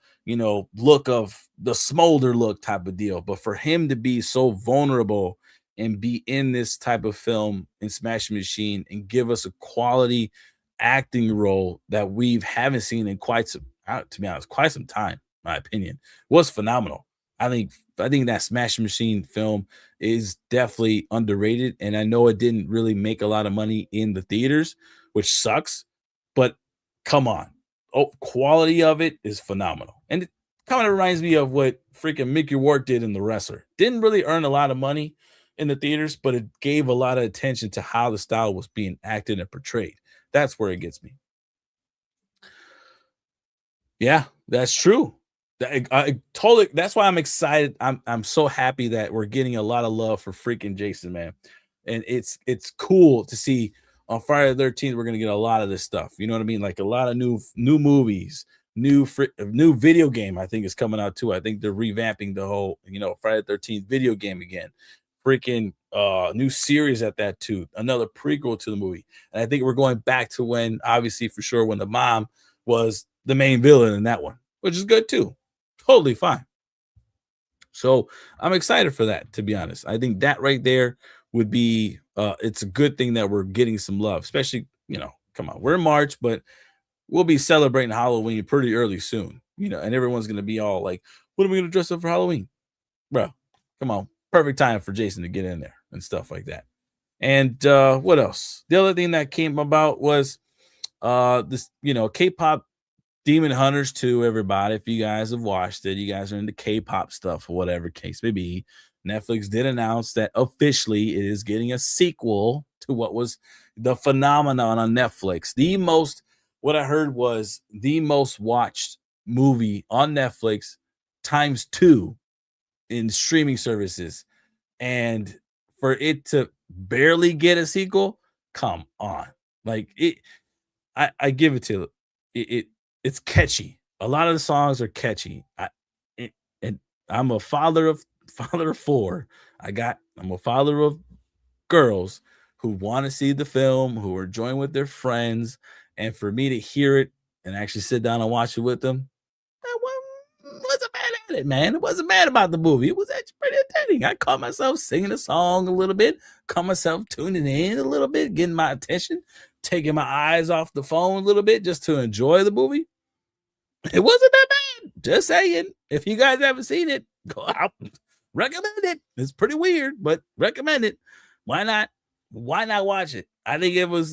look of the smolder look type of deal. But for him to be so vulnerable and be in this type of film in Smash Machine and give us a quality acting role that we haven't seen in quite some, to be honest, quite some time, my opinion, was phenomenal. I think that Smash Machine film is definitely underrated, and I know it didn't really make a lot of money in the theaters, which sucks. But come on, quality of it is phenomenal, and it kind of reminds me of what freaking Mickey Rourke did in The Wrestler. Didn't really earn a lot of money in the theaters, but it gave a lot of attention to how the style was being acted and portrayed. That's where it gets me. Yeah, that's true. I totally. That's why I'm excited. I'm so happy that we're getting a lot of love for freaking Jason, man. And it's cool to see on Friday the 13th we're gonna get a lot of this stuff. You know what I mean? Like a lot of new movies, new video game. I think is coming out too. I think they're revamping the whole Friday the 13th video game again. Freaking new series at that too. Another prequel to the movie. And I think we're going back to when, obviously, for sure, when the mom was the main villain in that one, which is good too. Totally fine. So I'm excited for that, to be honest. I think that right there would be it's a good thing that we're getting some love, especially, come on, we're in March, but we'll be celebrating Halloween pretty early soon, and everyone's gonna be all like, what are we gonna dress up for Halloween? Bro, come on. Perfect time for Jason to get in there and stuff like that. And what else? The other thing that came about was this, K-pop Demon Hunters 2, everybody. If you guys have watched it, you guys are into K-pop stuff or whatever case may be. Netflix did announce that officially it is getting a sequel to what was the phenomenon on Netflix. What I heard was the most watched movie on Netflix times two in streaming services. And for it to barely get a sequel, come on. Like I give it to it's catchy. A lot of the songs are catchy. And I'm a father of four. I'm a father of girls who want to see the film, who are joined with their friends, and for me to hear it and actually sit down and watch it with them, I wasn't mad at it, man. It wasn't mad about the movie. It was actually pretty entertaining. I caught myself singing a song a little bit, caught myself tuning in a little bit, getting my attention, taking my eyes off the phone a little bit just to enjoy the movie. It wasn't that bad. Just saying. If you guys haven't seen it, go out. Recommend it. It's pretty weird, but recommend it. Why not? Why not watch it? I think it was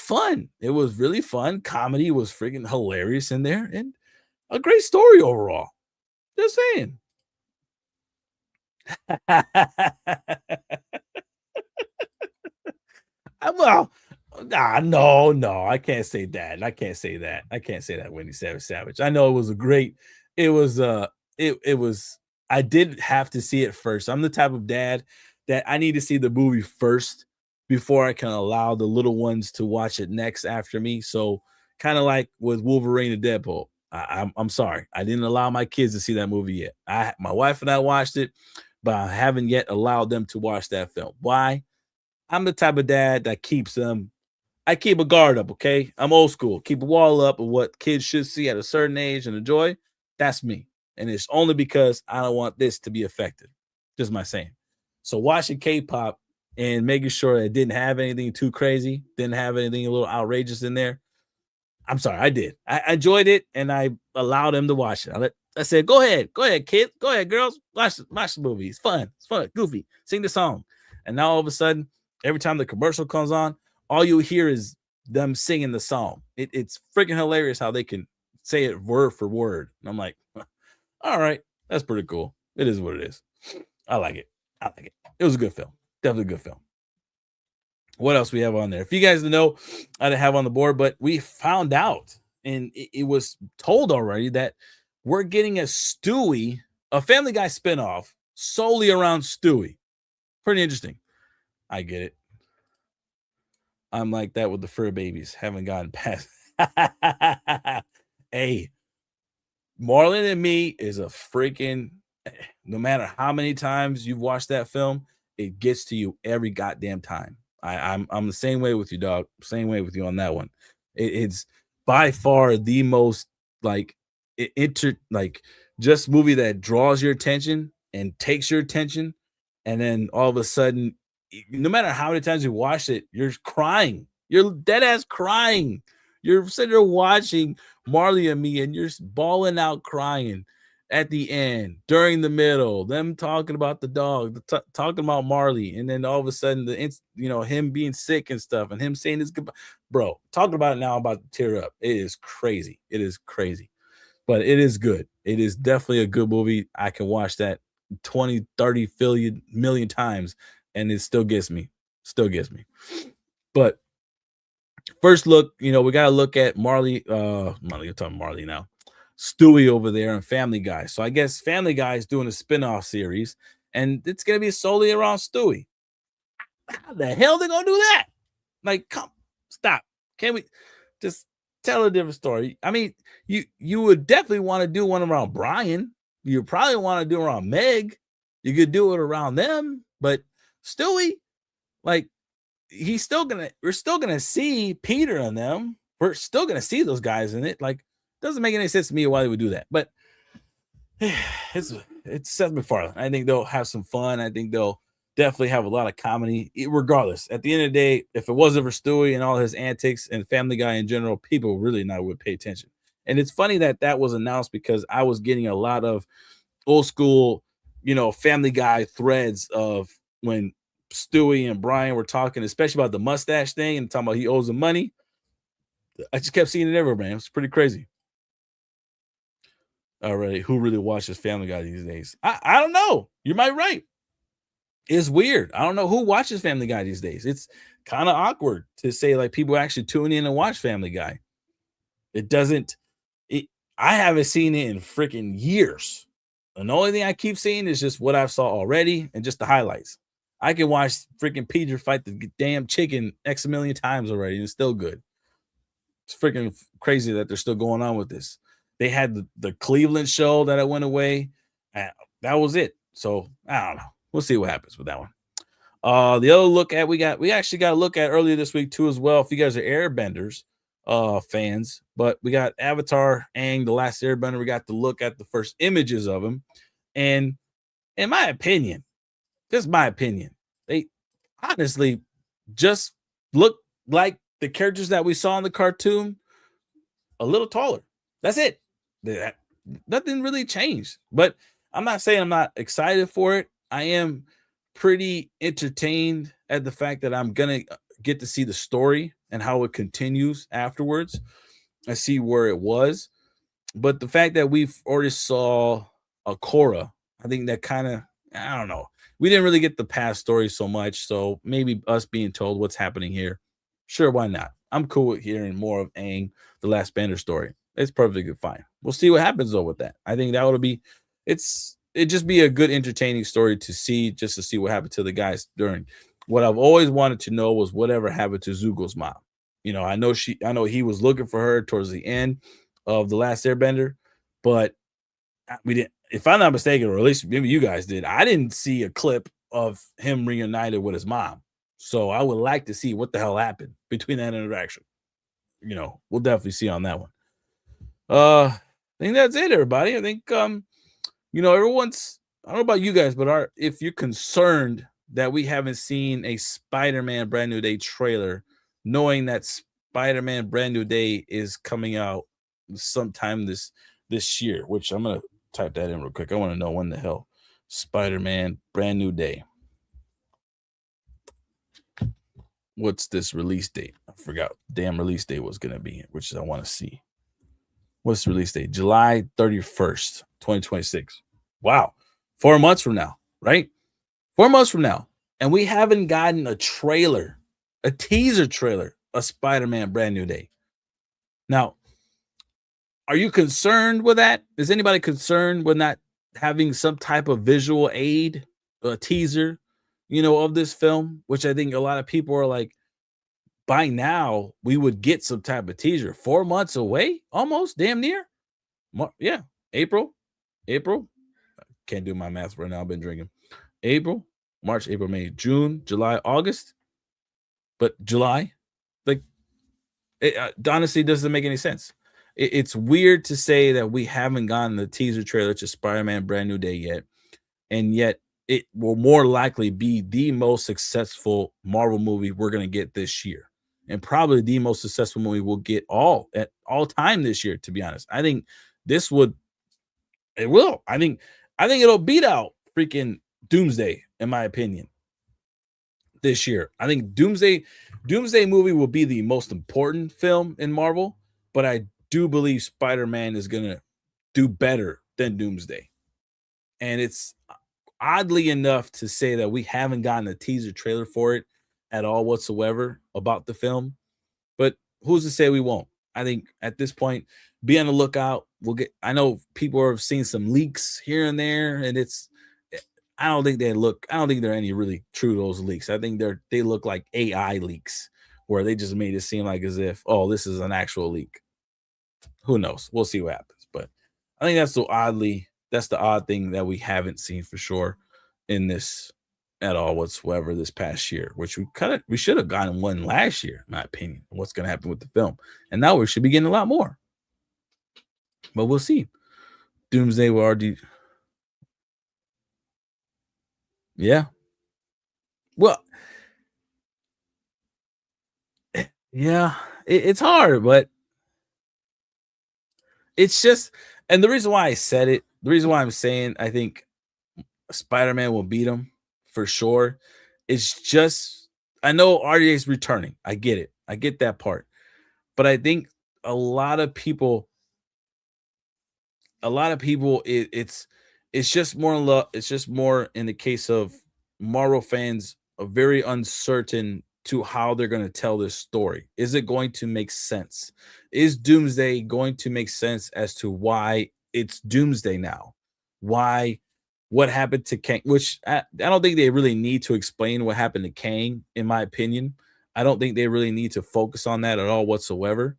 fun. It was really fun. Comedy was freaking hilarious in there and a great story overall. Just saying. Well, no, I can't say that. I can't say that. I can't say that, Wendy Savage. I know it was a great. It was it was. I did have to see it first. I'm the type of dad that I need to see the movie first before I can allow the little ones to watch it next after me. So kind of like with Wolverine and Deadpool. I'm sorry, I didn't allow my kids to see that movie yet. My wife and I watched it, but I haven't yet allowed them to watch that film. Why? I'm the type of dad that keeps them. I keep a guard up, okay? I'm old school. Keep a wall up of what kids should see at a certain age and enjoy. That's me. And it's only because I don't want this to be affected. Just my saying. So watching K-pop and making sure it didn't have anything too crazy, didn't have anything a little outrageous in there. I'm sorry, I did. I enjoyed it and I allowed them to watch it. I said, go ahead, kids, go ahead, girls, watch the movie. It's fun, goofy. Sing the song. And now all of a sudden, every time the commercial comes on, all you hear is them singing the song. It's freaking hilarious how they can say it word for word. And I'm like, all right, that's pretty cool. It is what it is. I like it. It was a good film. Definitely a good film. What else we have on there? If you guys know, I didn't have on the board, but we found out, and it was told already that we're getting a Stewie, a Family Guy spinoff solely around Stewie. Pretty interesting. I get it. I'm like that with the fur babies. Haven't gotten past. Hey, Marlon and Me is a freaking no matter how many times you've watched that film, it gets to you every goddamn time. I'm the same way with you, dog. Same way with you on that one. It's by far the most like like just movie that draws your attention and takes your attention, and then all of a sudden, no matter how many times you watch it, you're crying. You're dead ass crying. You're sitting there watching Marley and Me, and you're bawling out crying at the end, during the middle, them talking about the dog, talking about Marley, and then all of a sudden, him being sick and stuff, and him saying his goodbye. Bro, talking about it now, I'm about to tear up. It is crazy. It is crazy, but it is good. It is definitely a good movie. I can watch that 20, 30 million times, and it still gets me. Still gets me. But first look, we got to look at Marley, you're talking Marley now. Stewie over there on Family Guy. So I guess Family Guy is doing a spin-off series, and it's gonna be solely around Stewie. How the hell they gonna do that? Like, come stop. Can we just tell a different story? I mean, you would definitely want to do one around Brian. You probably want to do around Meg. You could do it around them, but Stewie, like, we're still gonna see Peter and them. We're still gonna see those guys in it. Like, doesn't make any sense to me why they would do that, but it's Seth MacFarlane. I think they'll have some fun. I think they'll definitely have a lot of comedy. Regardless, at the end of the day, if it wasn't for Stewie and all his antics and Family Guy in general, people really not would pay attention. And it's funny that was announced because I was getting a lot of old school, Family Guy threads of when Stewie and Brian were talking, especially about the mustache thing and talking about he owes him money. I just kept seeing it everywhere, man. It's pretty crazy. All right, who really watches Family Guy these days? I don't know. You might be right. It's weird. I don't know who watches Family Guy these days. It's kind of awkward to say like people actually tune in and watch Family Guy. It doesn't. I haven't seen it in freaking years. And the only thing I keep seeing is just what I saw already and just the highlights. I can watch freaking Peter fight the damn chicken X a million times already, and it's still good. It's freaking crazy that they're still going on with this. They had the Cleveland show that went away. That was it. So I don't know. We'll see what happens with that one. The other look at we actually got a look at earlier this week too as well. If you guys are Airbenders fans, but we got Avatar, Aang, the Last Airbender. We got to look at the first images of him, and in my opinion, just my opinion, they honestly just look like the characters that we saw in the cartoon, a little taller. That's it. Nothing really changed. But I'm not saying I'm not excited for it. I am pretty entertained at the fact that I'm gonna get to see the story and how it continues afterwards. I see where it was, but the fact that we've already saw a Korra, I think that kind of, I don't know. We didn't really get the past story so much, so maybe us being told what's happening here, sure, why not? I'm cool with hearing more of Aang, the Last Bender story. It's perfectly fine. We'll see what happens though with that. I think that would be, it just be a good entertaining story to see, just to see what happened to the guys during. What I've always wanted to know was whatever happened to Zuko's mom. I know he was looking for her towards the end of the Last Airbender, but we didn't. If I'm not mistaken, or at least maybe you guys did, I didn't see a clip of him reunited with his mom. So I would like to see what the hell happened between that interaction. We'll definitely see on that one. I think that's it, everybody. I think everyone's, I don't know about you guys, but if you're concerned that we haven't seen a Spider-Man Brand New Day trailer, knowing that Spider-Man Brand New Day is coming out sometime this year, which I'm gonna type that in real quick. I want to know when the hell Spider-Man Brand New Day. What's this release date? I forgot. Damn release date was gonna be, which I want to see. What's the release date? July 31st, 2026. Wow. 4 months from now, right? 4 months from now. And we haven't gotten a trailer, a teaser trailer, of Spider-Man Brand New Day. Now, are you concerned with that? Is anybody concerned with not having some type of visual aid, a teaser, of this film? Which I think a lot of people are like, by now we would get some type of teaser. 4 months away, almost, damn near. Yeah, April. can't do my math right now. I've been drinking. April, March, April, May, June, July, August. But July, like, it honestly doesn't make any sense. It's weird to say that we haven't gotten the teaser trailer to Spider-Man Brand New Day yet, and yet it will more likely be the most successful Marvel movie we're gonna get this year, and probably the most successful movie we'll get all time this year. To be honest, I think this would it will. I think it'll beat out freaking Doomsday, in my opinion, this year. I think Doomsday movie will be the most important film in Marvel, but I do believe Spider-Man is gonna do better than Doomsday. And it's oddly enough to say that we haven't gotten a teaser trailer for it at all whatsoever about the film, but who's to say we won't? I think at this point, be on the lookout. We'll get. I know people have seen some leaks here and there, and I don't think they look. I don't think they're any really true to those leaks. I think they look like AI leaks, where they just made it seem like as if, oh, this is an actual leak. Who knows? We'll see what happens. But I think that's the odd thing that we haven't seen for sure in this at all whatsoever this past year, which we should have gotten one last year, in my opinion. What's going to happen with the film, and now we should be getting a lot more. But we'll see. Doomsday will already, yeah. Well, yeah, it's hard, but it's just, and the reason why I said it, the reason why I'm saying I think Spider-Man will beat him for sure. It's just I know RDA is returning. I get it. I get that part. But I think a lot of people it's just more it's just more in the case of Marvel fans are very uncertain to how they're going to tell this story. Is it going to make sense? Is Doomsday going to make sense as to why it's Doomsday now? Why what happened to Kang? Which I don't think they really need to explain what happened to Kang, in my opinion. I don't think they really need to focus on that at all whatsoever.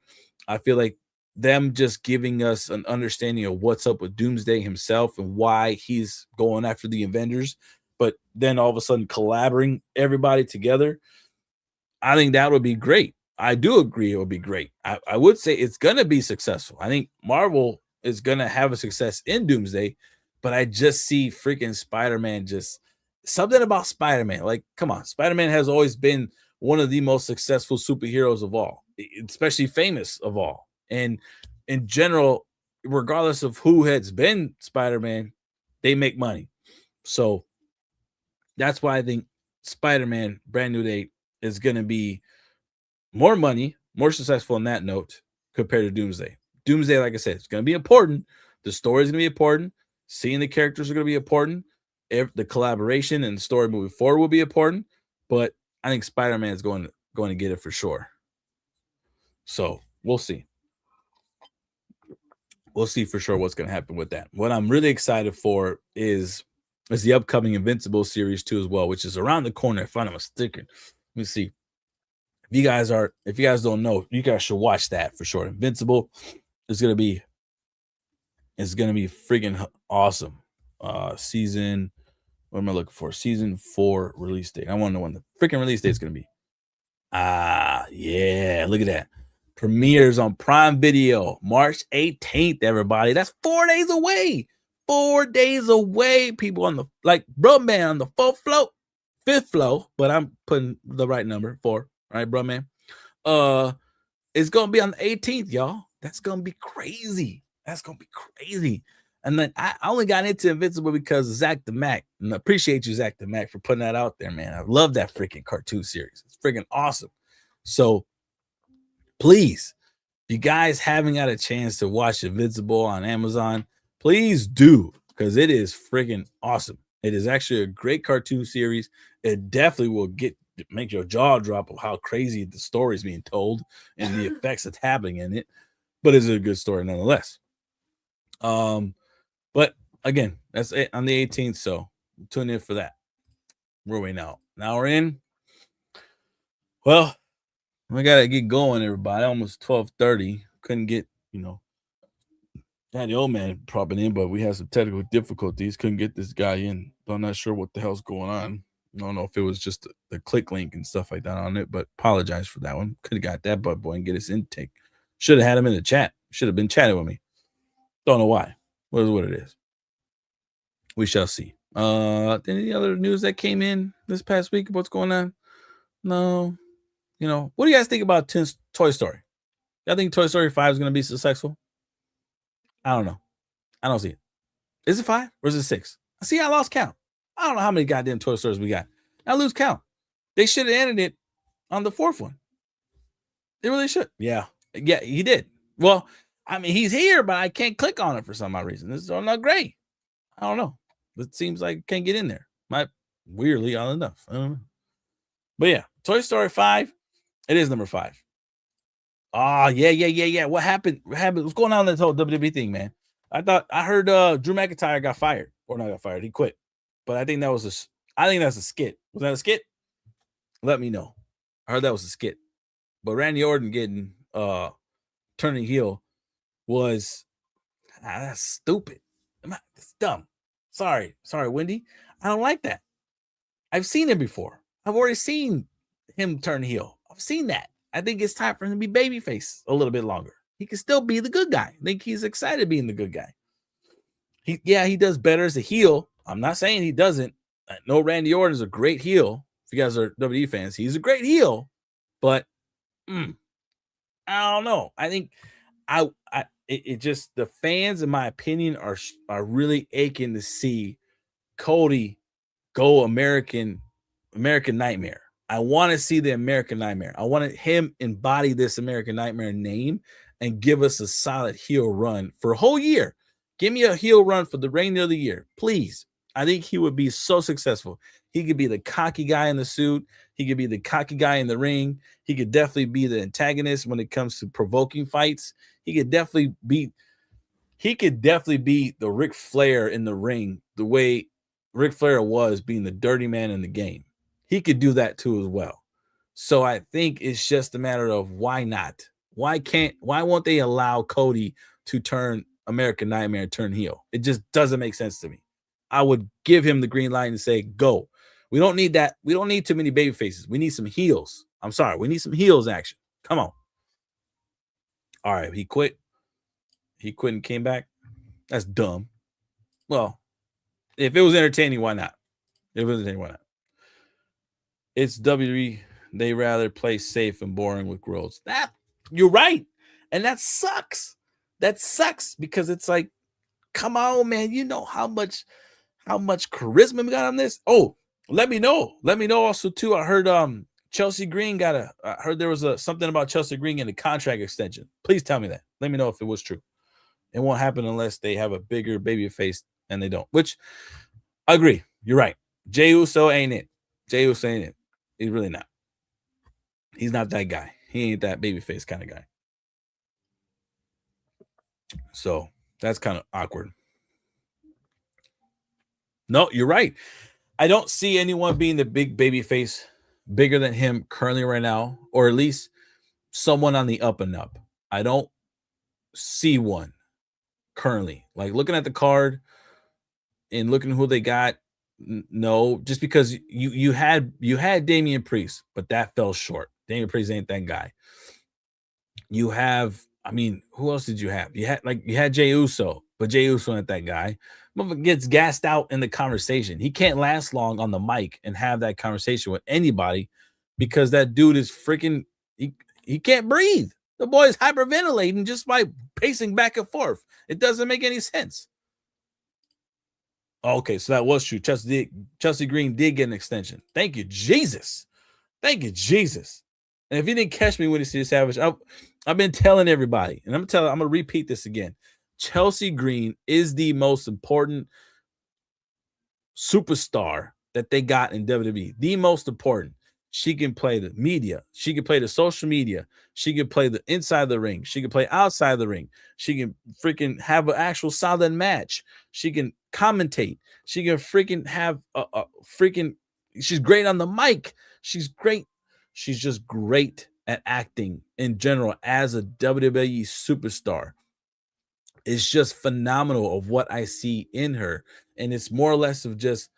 I feel like them just giving us an understanding of what's up with Doomsday himself and why he's going after the Avengers, but then all of a sudden collaborating everybody together. I think that would be great. I do agree it would be great. I would say it's going to be successful. I think Marvel is going to have a success in Doomsday, but I just see freaking Spider-Man just something about Spider-Man. Like, come on, Spider-Man has always been one of the most successful superheroes of all, especially famous of all. And in general, regardless of who has been Spider-Man, they make money. So that's why I think Spider-Man Brand New Day is going to be more money, more successful on that note compared to Doomsday. Doomsday, like I said, it's going to be important. The story is going to be important. Seeing the characters are going to be important. The collaboration and the story moving forward will be important. But I think Spider-Man is going to get it for sure. So we'll see. We'll see for sure what's going to happen with that. What I'm really excited for is the upcoming Invincible series too, as well, which is around the corner. If I'm not mistaken, let me see. If you guys don't know, you guys should watch that for sure. Invincible is gonna be freaking awesome. Season, what am I looking for? Season 4 release date. I want to know when the freaking release date is gonna be. Yeah, look at that. Premieres on Prime Video March 18th, everybody. That's 4 days away. 4 days away, people on the bro man on the fifth floor, but I'm putting the right number, 4, right, bro man. It's gonna be on the 18th, y'all. That's gonna be crazy. That's gonna be crazy. And then I only got into Invincible because of Zach the Mac. And I appreciate you, Zach the Mac, for putting that out there, man. I love that freaking cartoon series. It's freaking awesome. So please, if you guys haven't got a chance to watch Invincible on Amazon, please do, because it is freaking awesome. It is actually a great cartoon series. It definitely will make your jaw drop of how crazy the story is being told and the effects that's happening in it. But it's a good story nonetheless. But again, that's it on the 18th. So tune in for that. We're way now. Now we're in. Well, we gotta get going, everybody. Almost 12:30. Couldn't get, Yeah, the old man popping in, but we had some technical difficulties. Couldn't get this guy in. So I'm not sure what the hell's going on. I don't know if it was just the click link and stuff like that on it, but apologize for that one. Could have got that butt boy and get his intake. Should have had him in the chat. Should have been chatting with me. Don't know why. What is what it is. We shall see. Any other news that came in this past week? What's going on? No. What do you guys think about Toy Story? I think Toy Story 5 is going to be successful. I don't know. I don't see it. Is it 5 or is it 6? See, I lost count. I don't know how many goddamn Toy Stories we got. I lose count. They should have ended it on the 4th one. They really should. Yeah, he did. Well, I mean, he's here, but I can't click on it for some odd reason. This is not great. I don't know. It seems like I can't get in there. Weirdly enough. I don't know. But yeah, Toy Story 5. It is number 5. Oh, yeah. What happened? What's going on in this whole WWE thing, man? I heard Drew McIntyre got fired. Or not got fired. He quit. But I think that's a skit. Was that a skit? Let me know. I heard that was a skit. But Randy Orton getting turning heel was that's stupid. It's dumb. Sorry, Wendy. I don't like that. I've seen it before. I've already seen him turn heel. I've seen that. I think it's time for him to be babyface a little bit longer. He can still be the good guy. I think he's excited being the good guy. He does better as a heel. I'm not saying he doesn't. I know Randy Orton is a great heel. If you guys are WWE fans, he's a great heel. But I don't know. I think it just the fans, in my opinion, are really aching to see Cody go American Nightmare. I want to see the American Nightmare. I want him embody this American Nightmare name and give us a solid heel run for a whole year. Give me a heel run for the remainder of the year, please. I think he would be so successful. He could be the cocky guy in the suit. He could be the cocky guy in the ring. He could definitely be the antagonist when it comes to provoking fights. He could definitely be the Ric Flair in the ring, the way Ric Flair was being the dirty man in the game. He could do that too as well. So I think it's just a matter of why not? Why won't they allow Cody to turn American Nightmare and turn heel? It just doesn't make sense to me. I would give him the green light and say, go. We don't need that. We don't need too many baby faces. We need some heels. I'm sorry. We need some heels action. Come on. All right. He quit. He quit and came back. That's dumb. Well, if it was entertaining, why not? If it was entertaining, why not? It's WWE. They rather play safe and boring with growths. You're right. And that sucks. That sucks because it's like, come on, man. You know how much charisma we got on this? Oh, let me know. Let me know also too. I heard Chelsea Green I heard there was something about Chelsea Green in a contract extension. Please tell me that. Let me know if it was true. It won't happen unless they have a bigger baby face and they don't. Which I agree. You're right. Jey Uso ain't it. Jey Uso ain't it. He's really not. He's not that guy. He ain't that baby face kind of guy. So that's kind of awkward. No, you're right. I don't see anyone being the big baby face bigger than him currently right now, or at least someone on the up and up. I don't see one currently. Like looking at the card and looking who they got, no, just because you had Damian Priest, but that fell short. Damian Priest ain't that guy. You have, I mean, who else did you have? You had Jey Uso, but Jey Uso ain't that guy. Motherfucker gets gassed out in the conversation. He can't last long on the mic and have that conversation with anybody because that dude is freaking he can't breathe. The boy is hyperventilating just by pacing back and forth. It doesn't make any sense. Okay, so that was true. Chelsea Green did get an extension. Thank you, Jesus. Thank you, Jesus. And if you didn't catch me when you see the Savage, I've been telling everybody, and I'm gonna repeat this again. Chelsea Green is the most important superstar that they got in WWE. The most important. She can play the media. She can play the social media. She can play the inside of the ring. She can play outside of the ring. She can freaking have an actual solid match. She can commentate. She can freaking have a freaking. She's great on the mic. She's great. She's just great at acting in general as a WWE superstar. is just phenomenal of what I see in her. And it's more or less of just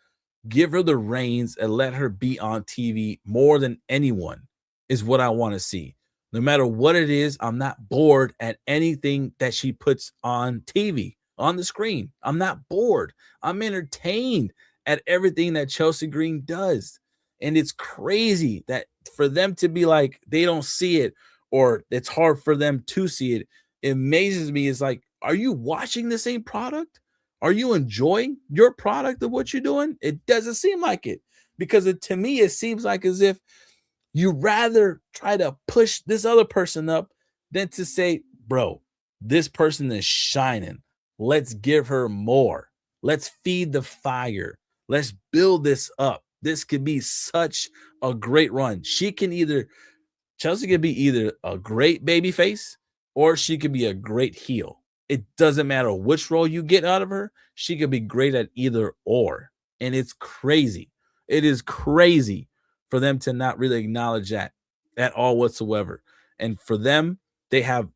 give her the reins and let her be on TV more than anyone is what I want to see. No matter what it is, I'm not bored at anything that she puts on TV, on the screen. I'm not bored. I'm entertained at everything that Chelsea Green does. And it's crazy that for them to be like, they don't see it or it's hard for them to see it. It amazes me. Is like, are you watching the same product? Are you enjoying your product of what you're doing? It doesn't seem like it because to me, it seems like as if you rather try to push this other person up than to say, bro, this person is shining. Let's give her more. Let's feed the fire. Let's build this up. This could be such a great run. Chelsea could be either a great baby face or she could be a great heel. It doesn't matter which role you get out of her. She could be great at either or. And it's crazy. It is crazy for them to not really acknowledge that at all whatsoever. And for them,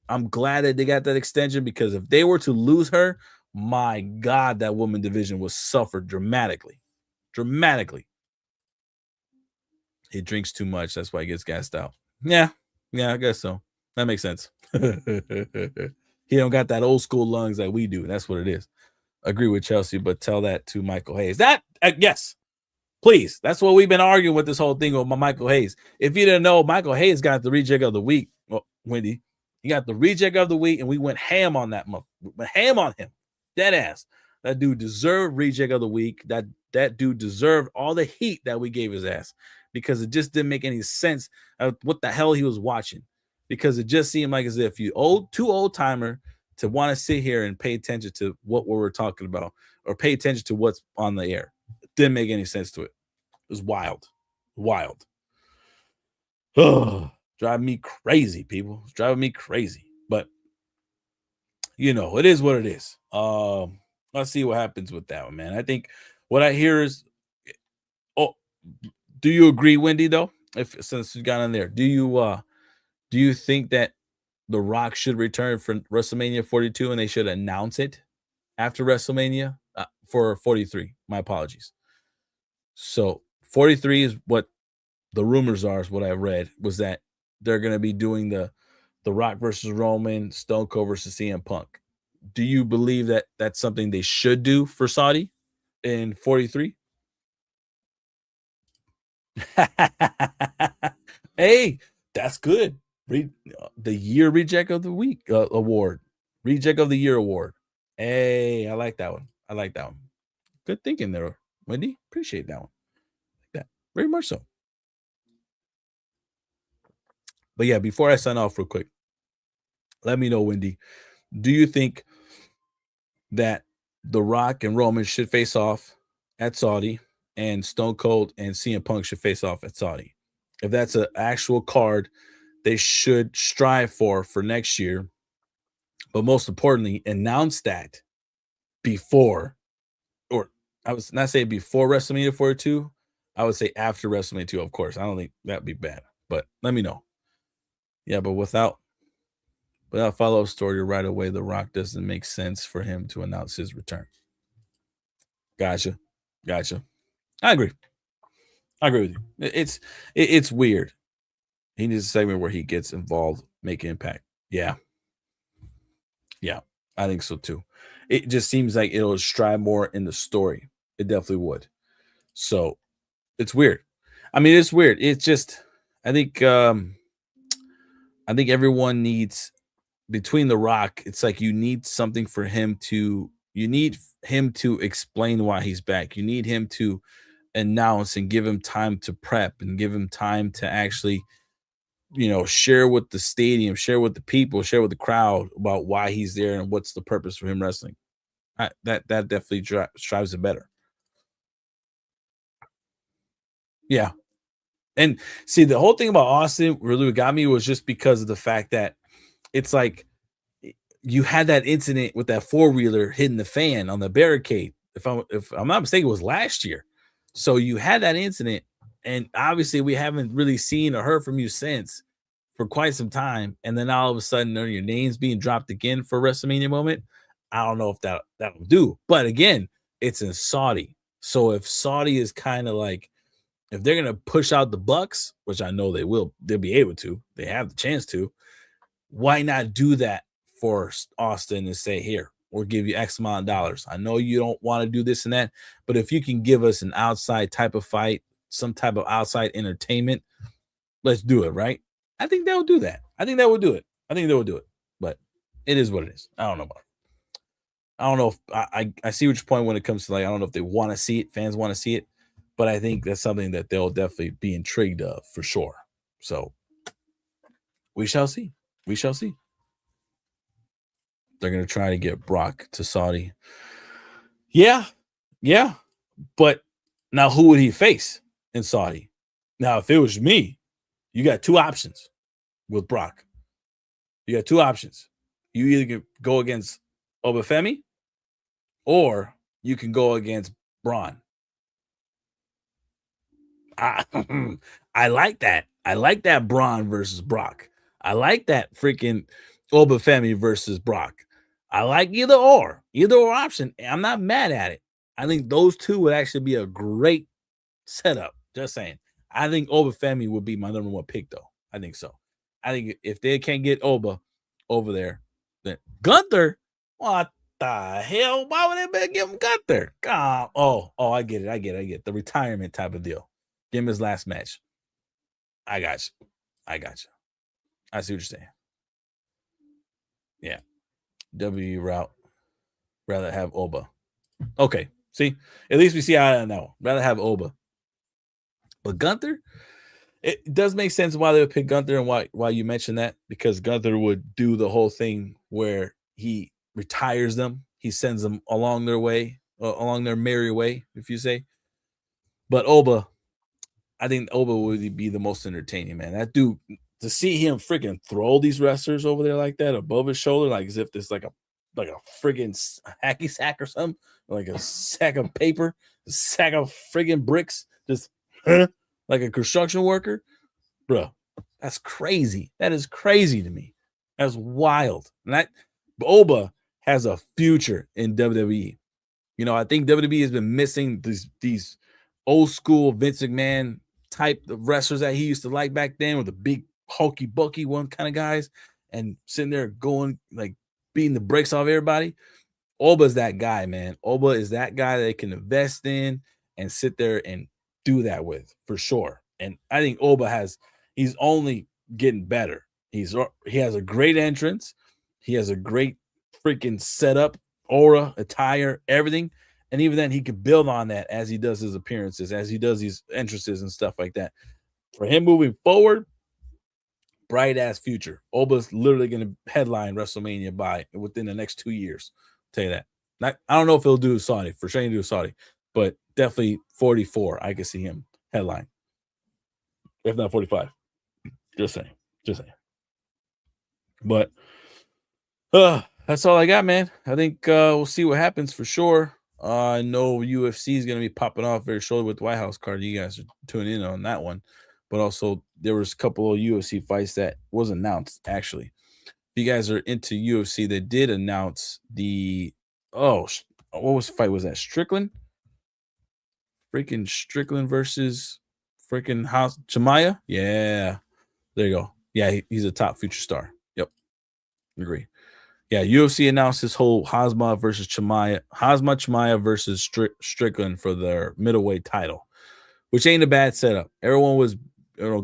I'm glad that they got that extension because if they were to lose her, my God, that woman division would suffer dramatically. Dramatically. He drinks too much. That's why he gets gassed out. Yeah, I guess so. That makes sense. He don't got that old school lungs that we do. That's what it is. Agree with Chelsea, but tell that to Michael Hayes. Yes, please. That's what we've been arguing with this whole thing with Michael Hayes. If you didn't know, Michael Hayes got the reject of the week. Well, Wendy, he got the reject of the week, and we went ham on that month. Went ham on him. Dead ass. That dude deserved reject of the week. That dude deserved all the heat that we gave his ass because it just didn't make any sense what the hell he was watching. Because it just seemed like as if too old timer to want to sit here and pay attention to what we were talking about or pay attention to what's on the air. It didn't make any sense to it. It was wild. Driving me crazy, people. It's driving me crazy. But it is what it is. Let's see what happens with that one, man. I think what I hear is, do you agree, Wendy? Though, since you got on there, do you think that The Rock should return for WrestleMania 42 and they should announce it after WrestleMania for 43? My apologies. So 43 is what the rumors are, is what I read, was that they're going to be doing the Rock versus Roman, Stone Cold versus CM Punk. Do you believe that that's something they should do for Saudi in 43? Hey, that's good. The year reject of the week award, reject of the year award. Hey, I like that one. Good thinking there, Wendy. Appreciate that one. Like that very much so. But yeah, before I sign off real quick, let me know, Wendy, do you think that The Rock and Roman should face off at Saudi and Stone Cold and CM Punk should face off at Saudi? If that's an actual card they should strive for next year, but most importantly, announce that before, or I was not saying before WrestleMania 42, I would say after WrestleMania 2, of course. I don't think that'd be bad, but let me know. Yeah, but without follow-up story right away, The Rock doesn't make sense for him to announce his return. Gotcha. I agree with you. It's weird. He needs a segment where he gets involved, make impact. Yeah, I think so too. It just seems like it'll strive more in the story. It definitely would. So it's weird. I mean, it's weird. It's just I think everyone needs, between The Rock, it's like you need something for him to explain why he's back. You need him to announce and give him time to prep and give him time to actually share with the stadium, share with the people, share with the crowd about why he's there and what's the purpose for him wrestling. That definitely strives it better. Yeah. And see, the whole thing about Austin really what got me was just because of the fact that it's like you had that incident with that four-wheeler hitting the fan on the barricade. If I'm not mistaken, it was last year. So you had that incident, and obviously we haven't really seen or heard from you since for quite some time. And then all of a sudden, your name's being dropped again for WrestleMania moment. I don't know if that'll do. But again, it's in Saudi. So if Saudi is kind of like, if they're gonna push out the Bucks, which I know they will, they'll be able to. They have the chance to. Why not do that for Austin and say, here, we'll give you X amount of dollars. I know you don't want to do this and that, but if you can give us an outside type of fight, some type of outside entertainment, let's do it, right? I think they'll do that. I think they will do it. I think they will do it. But it is what it is. I don't know about it. I don't know if I see what your point when it comes to, like, I don't know if they want to see it, fans want to see it, but I think that's something that they'll definitely be intrigued of for sure. So we shall see. We shall see. They're gonna try to get Brock to Saudi. Yeah, yeah. But now who would he face in Saudi? Now, if it was me, you got two options with Brock. You got two options. You either can go against Obafemi or you can go against Braun. I, I like that. I like that Braun versus Brock. I like that freaking Obafemi versus Brock. I like either or option. I'm not mad at it. I think those two would actually be a great setup. Just saying. I think Obafemi would be my number one pick, though. I think so. I think if they can't get Oba over there, then Gunther, what the hell? Why would they give him Gunther? God, I get it. The retirement type of deal. Give him his last match. I got you. I see what you're saying. Yeah. W route. Rather have Oba. Okay. See, at least we see I don't know. Rather have Oba. But Gunther, it does make sense why they would pick Gunther and why you mentioned that, because Gunther would do the whole thing where he retires them. He sends them along their way, along their merry way, if you say. But Oba, I think Oba would be the most entertaining, man. That dude, to see him freaking throw these wrestlers over there like that above his shoulder, like as if there's like a friggin' hacky sack or something, like a sack of paper, a sack of friggin' bricks, just like a construction worker, bro. That's crazy. That is crazy to me. That's wild. And that Oba has a future in WWE. You know, I think WWE has been missing these old school Vince McMahon type of wrestlers that he used to like back then, with the big hulky bulky one kind of guys, and sitting there going like beating the brakes off everybody. Oba's that guy, man. Oba is that guy that they can invest in and sit there and do that with for sure. And I think he's only getting better. He has a great entrance. He has a great freaking setup, aura, attire, everything. And even then, he could build on that as he does his appearances, as he does these entrances and stuff like that. For him moving forward, bright ass future. Oba's literally going to headline WrestleMania within the next 2 years. I'll tell you that. I don't know if he'll do Saudi, for sure he'll do Saudi, but definitely 44. I can see him headline, if not 45. Just saying. But that's all I got, man. I think we'll see what happens for sure. I know UFC is going to be popping off very shortly with the White House card. You guys are tuning in on that one. But also, there was a couple of UFC fights that was announced, actually. If you guys are into UFC, they did announce what was the fight? Was that Strickland? Freaking Strickland versus freaking Chamaya? Yeah. There you go. Yeah, he's a top future star. Yep. Agree. Yeah, UFC announced this whole Hazma Chamaya versus Strickland for their middleweight title, which ain't a bad setup. Everyone was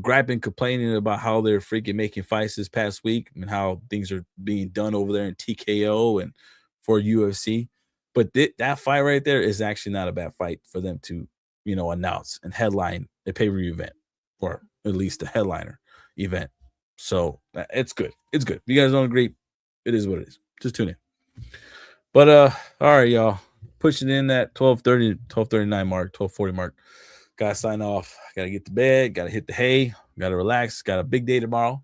griping, complaining about how they're freaking making fights this past week and how things are being done over there in TKO and for UFC. But that fight right there is actually not a bad fight for them to, announce and headline a pay-per-view event, or at least a headliner event. So it's good. It's good. If you guys don't agree, it is what it is. Just tune in. But all right, y'all. Pushing in that 12:30, 12:39 mark, 12:40 mark. Gotta sign off. Gotta get to bed. Gotta hit the hay. Gotta relax. Got a big day tomorrow.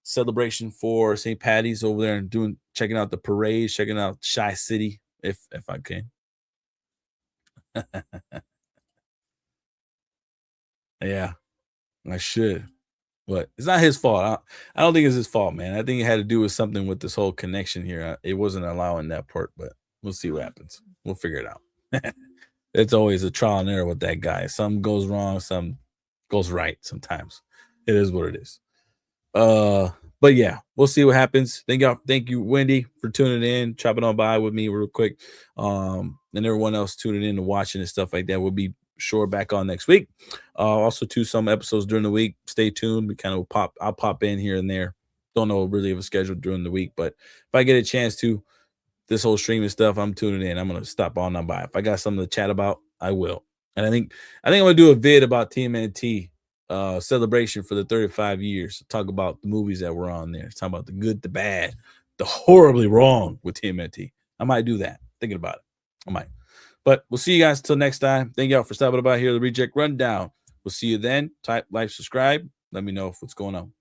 Celebration for St. Patty's over there and checking out the parade, checking out Shy City if I can. Yeah, I should. But it's not his fault. I don't think it's his fault, man. I think it had to do with something with this whole connection here. It wasn't allowing that part, but We'll see what happens. We'll figure it out. It's always a trial and error with that guy. Some goes wrong, some goes right sometimes. It is what it is. But yeah, we'll see what happens. Thank you, Wendy, for tuning in, chopping on by with me real quick. And everyone else tuning in and watching and stuff like that. We'll be sure back on next week. Also to some episodes during the week. Stay tuned. We kind of I'll pop in here and there. Don't know really of a schedule during the week, but if I get a chance to, this whole streaming stuff, I'm tuning in. I'm gonna stop on by. If I got something to chat about, I will. And I think I'm gonna do a vid about TMNT celebration for the 35 years. Talk about the movies that were on there. Talk about the good, the bad, the horribly wrong with TMNT. I might do that. Thinking about it. I might. But we'll see you guys until next time. Thank y'all for stopping by here. The Reject Rundown. We'll see you then. Type, like, subscribe. Let me know what's going on.